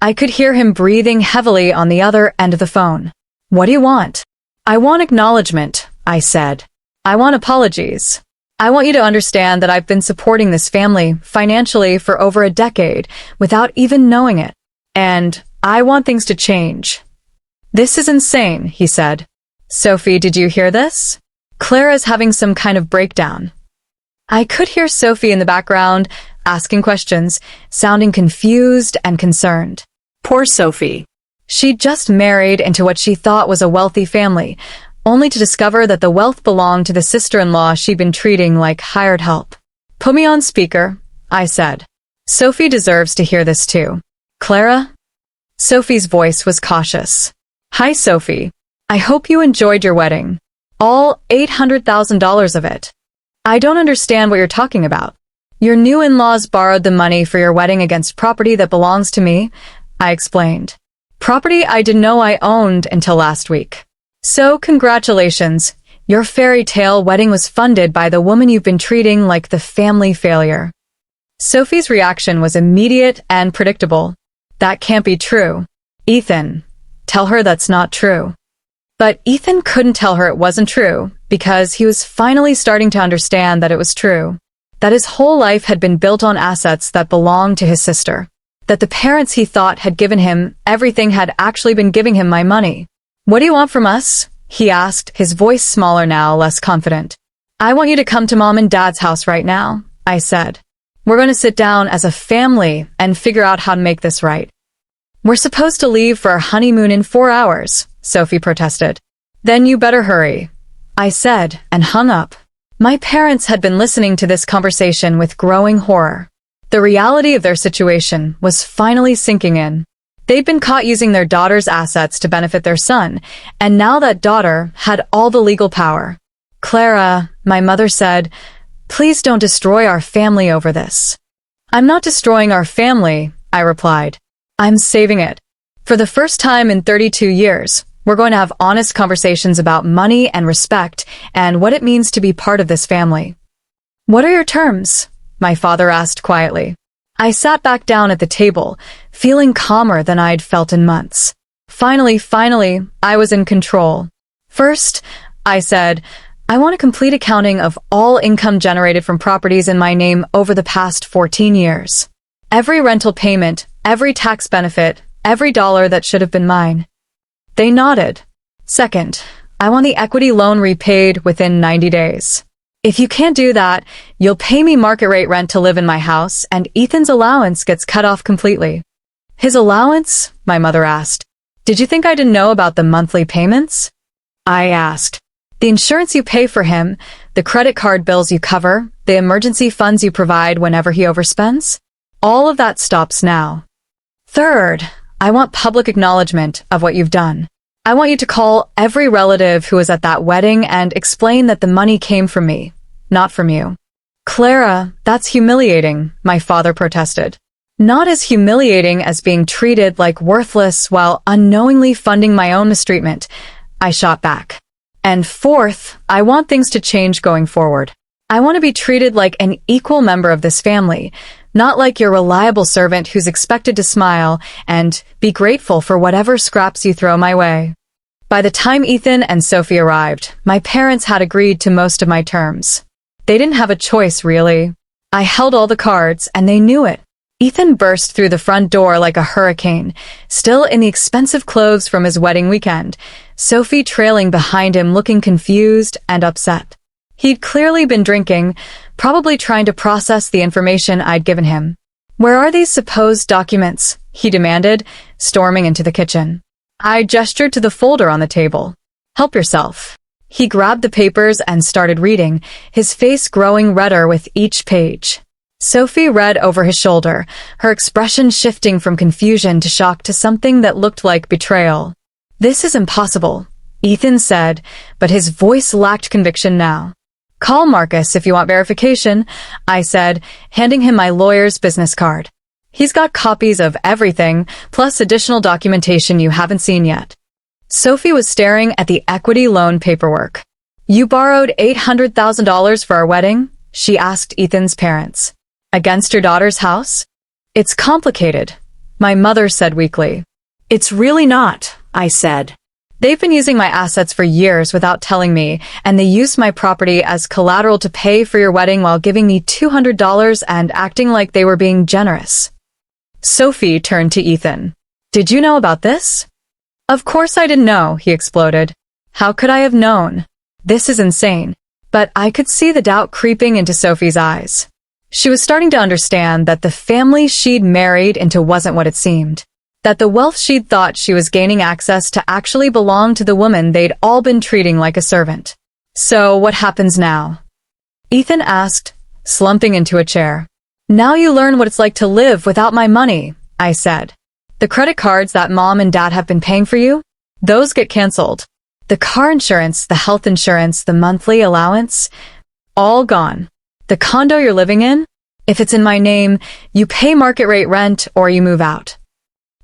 I could hear him breathing heavily on the other end of the phone. What do you want? I want acknowledgement, I said. I want apologies. I want you to understand that I've been supporting this family financially for over a decade without even knowing it. And I want things to change. This is insane, he said. Sophie, did you hear this? Clara's having some kind of breakdown. I could hear Sophie in the background, asking questions, sounding confused and concerned. Poor Sophie. She'd just married into what she thought was a wealthy family, only to discover that the wealth belonged to the sister-in-law she'd been treating like hired help. Put me on speaker, I said. Sophie deserves to hear this too. Clara? Sophie's voice was cautious. Hi, Sophie. I hope you enjoyed your wedding. All $800,000 of it. I don't understand what you're talking about. Your new in-laws borrowed the money for your wedding against property that belongs to me, I explained. Property I didn't know I owned until last week. So congratulations, your fairy tale wedding was funded by the woman you've been treating like the family failure. Sophie's reaction was immediate and predictable. That can't be true. Ethan, tell her that's not true. But Ethan couldn't tell her it wasn't true because he was finally starting to understand that it was true. That his whole life had been built on assets that belonged to his sister. That the parents he thought had given him everything had actually been giving him my money. What do you want from us? He asked, his voice smaller now, less confident. I want you to come to Mom and Dad's house right now, I said. We're going to sit down as a family and figure out how to make this right. We're supposed to leave for our honeymoon in 4 hours, Sophie protested. Then you better hurry, I said, and hung up. My parents had been listening to this conversation with growing horror. The reality of their situation was finally sinking in. They'd been caught using their daughter's assets to benefit their son, and now that daughter had all the legal power. Clara, my mother said, please don't destroy our family over this. I'm not destroying our family, I replied. I'm saving it. For the first time in 32 years, we're going to have honest conversations about money and respect and what it means to be part of this family. What are your terms? My father asked quietly. I sat back down at the table, feeling calmer than I'd felt in months. Finally, I was in control. First, I said, I want a complete accounting of all income generated from properties in my name over the past 14 years. Every rental payment, every tax benefit, every dollar that should have been mine. They nodded. Second, I want the equity loan repaid within 90 days. If you can't do that, you'll pay me market rate rent to live in my house, and Ethan's allowance gets cut off completely. His allowance? My mother asked. Did you think I didn't know about the monthly payments? I asked. The insurance you pay for him, the credit card bills you cover, the emergency funds you provide whenever he overspends? All of that stops now. Third, I want public acknowledgement of what you've done. I want you to call every relative who was at that wedding and explain that the money came from me, not from you. Clara, that's humiliating, my father protested. Not as humiliating as being treated like worthless while unknowingly funding my own mistreatment, I shot back. And fourth, I want things to change going forward. I want to be treated like an equal member of this family, not like your reliable servant who's expected to smile and be grateful for whatever scraps you throw my way. By the time Ethan and Sophie arrived, my parents had agreed to most of my terms. They didn't have a choice, really. I held all the cards, and they knew it. Ethan burst through the front door like a hurricane, still in the expensive clothes from his wedding weekend, Sophie trailing behind him looking confused and upset. He'd clearly been drinking, probably trying to process the information I'd given him. "Where are these supposed documents?" he demanded, storming into the kitchen. I gestured to the folder on the table. "Help yourself." He grabbed the papers and started reading, his face growing redder with each page. Sophie read over his shoulder, her expression shifting from confusion to shock to something that looked like betrayal. "This is impossible," Ethan said, but his voice lacked conviction now. "Call Marcus if you want verification," I said, handing him my lawyer's business card. "He's got copies of everything, plus additional documentation you haven't seen yet." Sophie was staring at the equity loan paperwork. "You borrowed $800,000 for our wedding?" she asked Ethan's parents. "Against your daughter's house?" "It's complicated," my mother said weakly. "It's really not," I said. "They've been using my assets for years without telling me, and they used my property as collateral to pay for your wedding while giving me $200 and acting like they were being generous." Sophie turned to Ethan. "Did you know about this?" "Of course I didn't know," he exploded. "How could I have known? This is insane." But I could see the doubt creeping into Sophie's eyes. She was starting to understand that the family she'd married into wasn't what it seemed. That the wealth she'd thought she was gaining access to actually belonged to the woman they'd all been treating like a servant. "So what happens now?" Ethan asked, slumping into a chair. "Now you learn what it's like to live without my money," I said. "The credit cards that mom and dad have been paying for you? Those get canceled. The car insurance, the health insurance, the monthly allowance, all gone. The condo you're living in? If it's in my name, you pay market rate rent or you move out."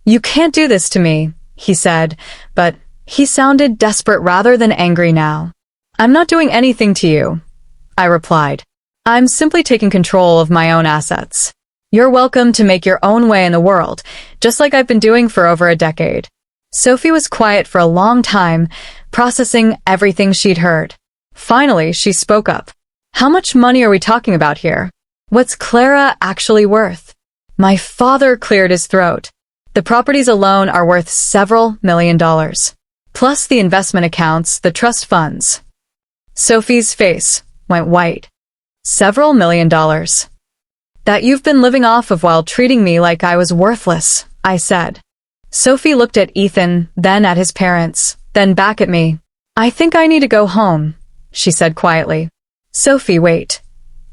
"You can't do this to me," he said, but he sounded desperate rather than angry now. "I'm not doing anything to you," I replied. "I'm simply taking control of my own assets. You're welcome to make your own way in the world, just like I've been doing for over a decade." Sophie was quiet for a long time, processing everything she'd heard. Finally, she spoke up. "How much money are we talking about here? What's Clara actually worth?" My father cleared his throat. "The properties alone are worth several $1,000,000, plus the investment accounts, the trust funds." Sophie's face went white. "Several $1,000,000. That you've been living off of while treating me like I was worthless," I said. Sophie looked at Ethan, then at his parents, then back at me. "I think I need to go home," she said quietly. "Sophie, wait,"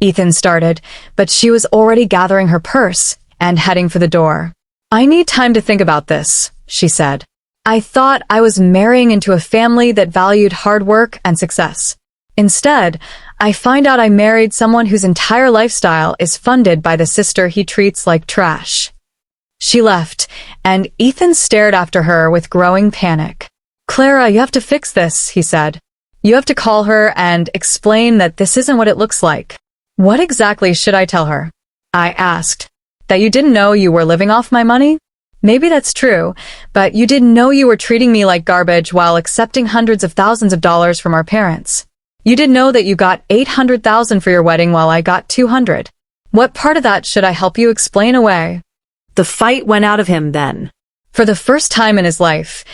Ethan started, but she was already gathering her purse and heading for the door. "I need time to think about this," she said. "I thought I was marrying into a family that valued hard work and success. Instead, I find out I married someone whose entire lifestyle is funded by the sister he treats like trash." She left, and Ethan stared after her with growing panic. "Clara, you have to fix this," he said. "You have to call her and explain that this isn't what it looks like." "What exactly should I tell her?" I asked. "That you didn't know you were living off my money? Maybe that's true, but you didn't know you were treating me like garbage while accepting hundreds of thousands of dollars from our parents. You didn't know that you got $800,000 for your wedding while I got $200. What part of that should I help you explain away?" The fight went out of him then. For the first time in his life,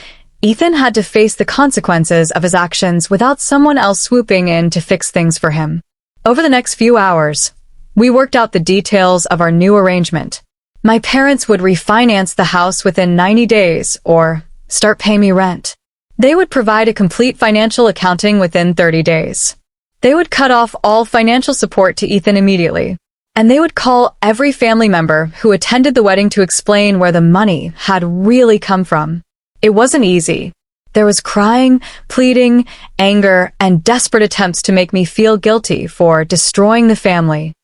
Ethan had to face the consequences of his actions without someone else swooping in to fix things for him. Over the next few hours, we worked out the details of our new arrangement. My parents would refinance the house within 90 days or start paying me rent. They would provide a complete financial accounting within 30 days. They would cut off all financial support to Ethan immediately. And they would call every family member who attended the wedding to explain where the money had really come from. It wasn't easy. There was crying, pleading, anger, and desperate attempts to make me feel guilty for destroying the family.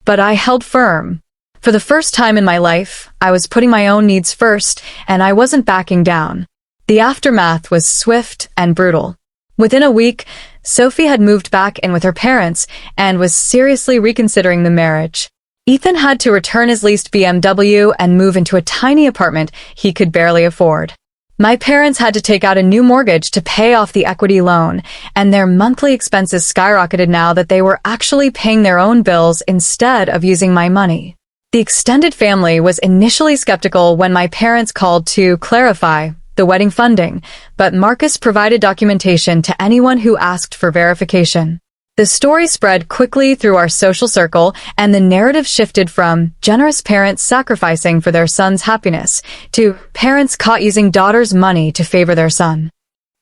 But I held firm. For the first time in my life, I was putting my own needs first, and I wasn't backing down. The aftermath was swift and brutal. Within a week, Sophie had moved back in with her parents and was seriously reconsidering the marriage. Ethan had to return his leased BMW and move into a tiny apartment he could barely afford. My parents had to take out a new mortgage to pay off the equity loan, and their monthly expenses skyrocketed now that they were actually paying their own bills instead of using my money. The extended family was initially skeptical when my parents called to clarify the wedding funding, but Marcus provided documentation to anyone who asked for verification. The story spread quickly through our social circle, and the narrative shifted from generous parents sacrificing for their son's happiness to parents caught using daughters' money to favor their son.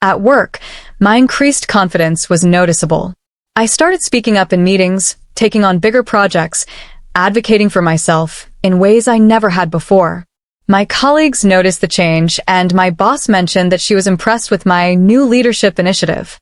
At work, my increased confidence was noticeable. I started speaking up in meetings, taking on bigger projects, advocating for myself in ways I never had before. My colleagues noticed the change, and my boss mentioned that she was impressed with my new leadership initiative.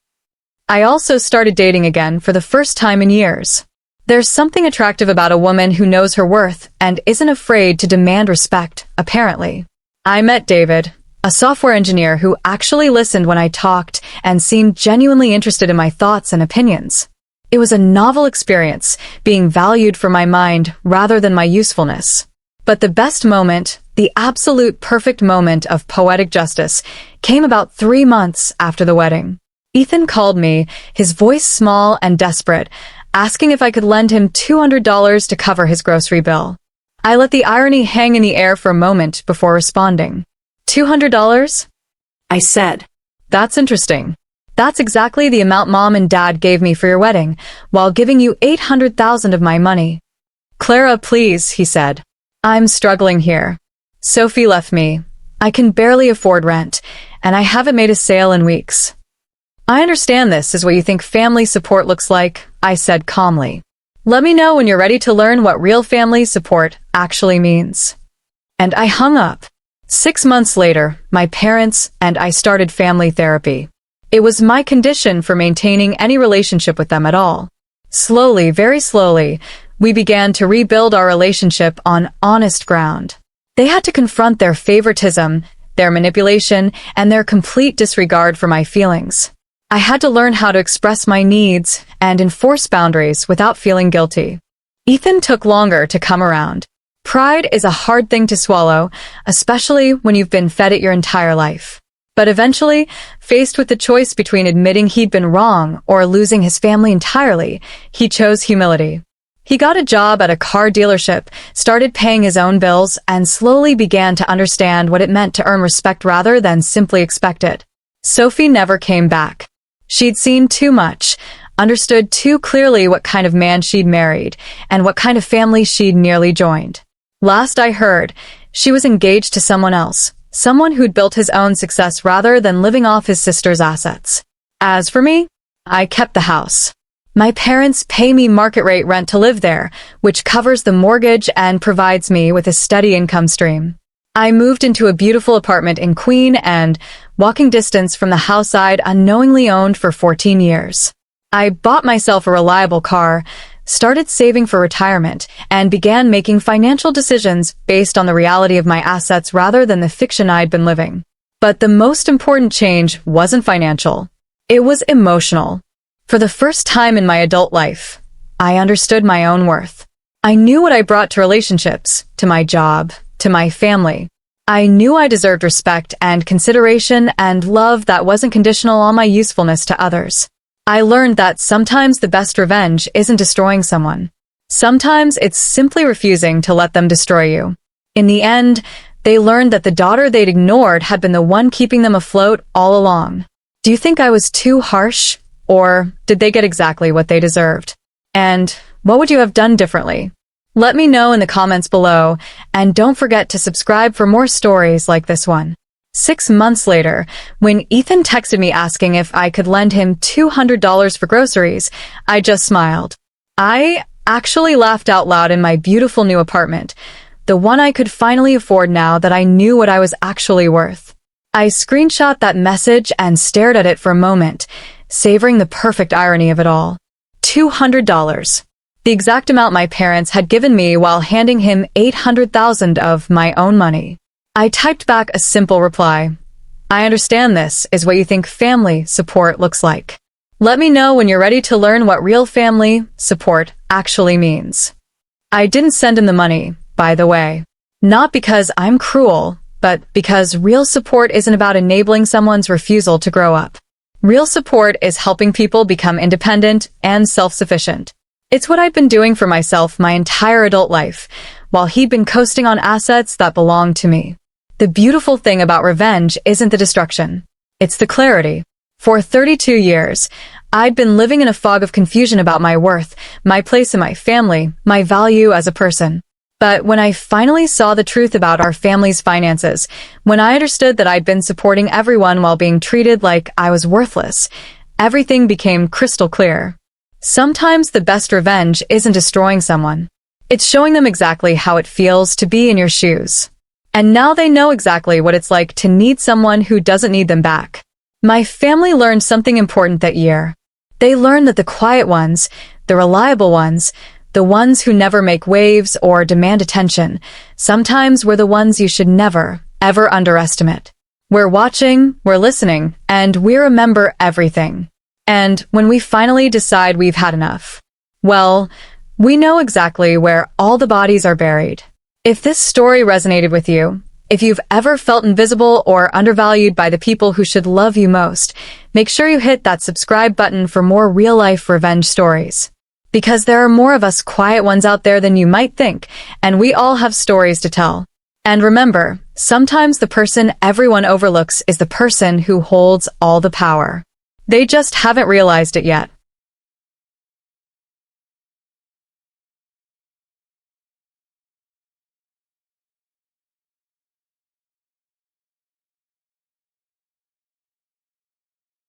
I also started dating again for the first time in years. There's something attractive about a woman who knows her worth and isn't afraid to demand respect, apparently. I met David, a software engineer who actually listened when I talked and seemed genuinely interested in my thoughts and opinions. It was a novel experience, being valued for my mind rather than my usefulness. But the best moment, the absolute perfect moment of poetic justice, came about 3 months after the wedding. Ethan called me, his voice small and desperate, asking if I could lend him $200 to cover his grocery bill. I let the irony hang in the air for a moment before responding. $200? I said. That's interesting. That's exactly the amount Mom and Dad gave me for your wedding, while giving you $800,000 of my money. Clara, please, he said. I'm struggling here. Sophie left me. I can barely afford rent, and I haven't made a sale in weeks. I understand this is what you think family support looks like, I said calmly. Let me know when you're ready to learn what real family support actually means. And I hung up. 6 months later, my parents and I started family therapy. It was my condition for maintaining any relationship with them at all. Slowly, very slowly, we began to rebuild our relationship on honest ground. They had to confront their favoritism, their manipulation, and their complete disregard for my feelings. I had to learn how to express my needs and enforce boundaries without feeling guilty. Ethan took longer to come around. Pride is a hard thing to swallow, especially when you've been fed it your entire life. But eventually, faced with the choice between admitting he'd been wrong or losing his family entirely, he chose humility. He got a job at a car dealership, started paying his own bills, and slowly began to understand what it meant to earn respect rather than simply expect it. Sophie never came back. She'd seen too much, understood too clearly what kind of man she'd married, and what kind of family she'd nearly joined. Last I heard, she was engaged to someone else, someone who'd built his own success rather than living off his sister's assets. As for me, I kept the house. My parents pay me market rate rent to live there, which covers the mortgage and provides me with a steady income stream. I moved into a beautiful apartment in Queen and, walking distance from the house I'd unknowingly owned for 14 years. I bought myself a reliable car, started saving for retirement, and began making financial decisions based on the reality of my assets rather than the fiction I'd been living. But the most important change wasn't financial. It was emotional. For the first time in my adult life, I understood my own worth. I knew what I brought to relationships, to my job, to my family. I knew I deserved respect and consideration and love that wasn't conditional on my usefulness to others. I learned that sometimes the best revenge isn't destroying someone. Sometimes it's simply refusing to let them destroy you. In the end, they learned that the daughter they'd ignored had been the one keeping them afloat all along. Do you think I was too harsh? Or did they get exactly what they deserved? And what would you have done differently? Let me know in the comments below, and don't forget to subscribe for more stories like this one. 6 months later, when Ethan texted me asking if I could lend him $200 for groceries, I just smiled. I actually laughed out loud in my beautiful new apartment, the one I could finally afford now that I knew what I was actually worth. I screenshot that message and stared at it for a moment, savoring the perfect irony of it all. $200. The exact amount my parents had given me while handing him $800,000 of my own money. I typed back a simple reply. I understand this is what you think family support looks like. Let me know when you're ready to learn what real family support actually means. I didn't send him the money, by the way. Not because I'm cruel, but because real support isn't about enabling someone's refusal to grow up. Real support is helping people become independent and self-sufficient. It's what I've been doing for myself my entire adult life, while he'd been coasting on assets that belonged to me. The beautiful thing about revenge isn't the destruction. It's the clarity. For 32 years, I'd been living in a fog of confusion about my worth, my place in my family, my value as a person. But when I finally saw the truth about our family's finances, when I understood that I'd been supporting everyone while being treated like I was worthless, everything became crystal clear. Sometimes the best revenge isn't destroying someone. It's showing them exactly how it feels to be in your shoes. And now they know exactly what it's like to need someone who doesn't need them back. My family learned something important that year. They learned that the quiet ones, the reliable ones, the ones who never make waves or demand attention, sometimes were the ones you should never, ever underestimate. We're watching, we're listening, and we remember everything. And when we finally decide we've had enough, well, we know exactly where all the bodies are buried. If this story resonated with you, if you've ever felt invisible or undervalued by the people who should love you most, make sure you hit that subscribe button for more real-life revenge stories. Because there are more of us quiet ones out there than you might think, and we all have stories to tell. And remember, sometimes the person everyone overlooks is the person who holds all the power. They just haven't realized it yet.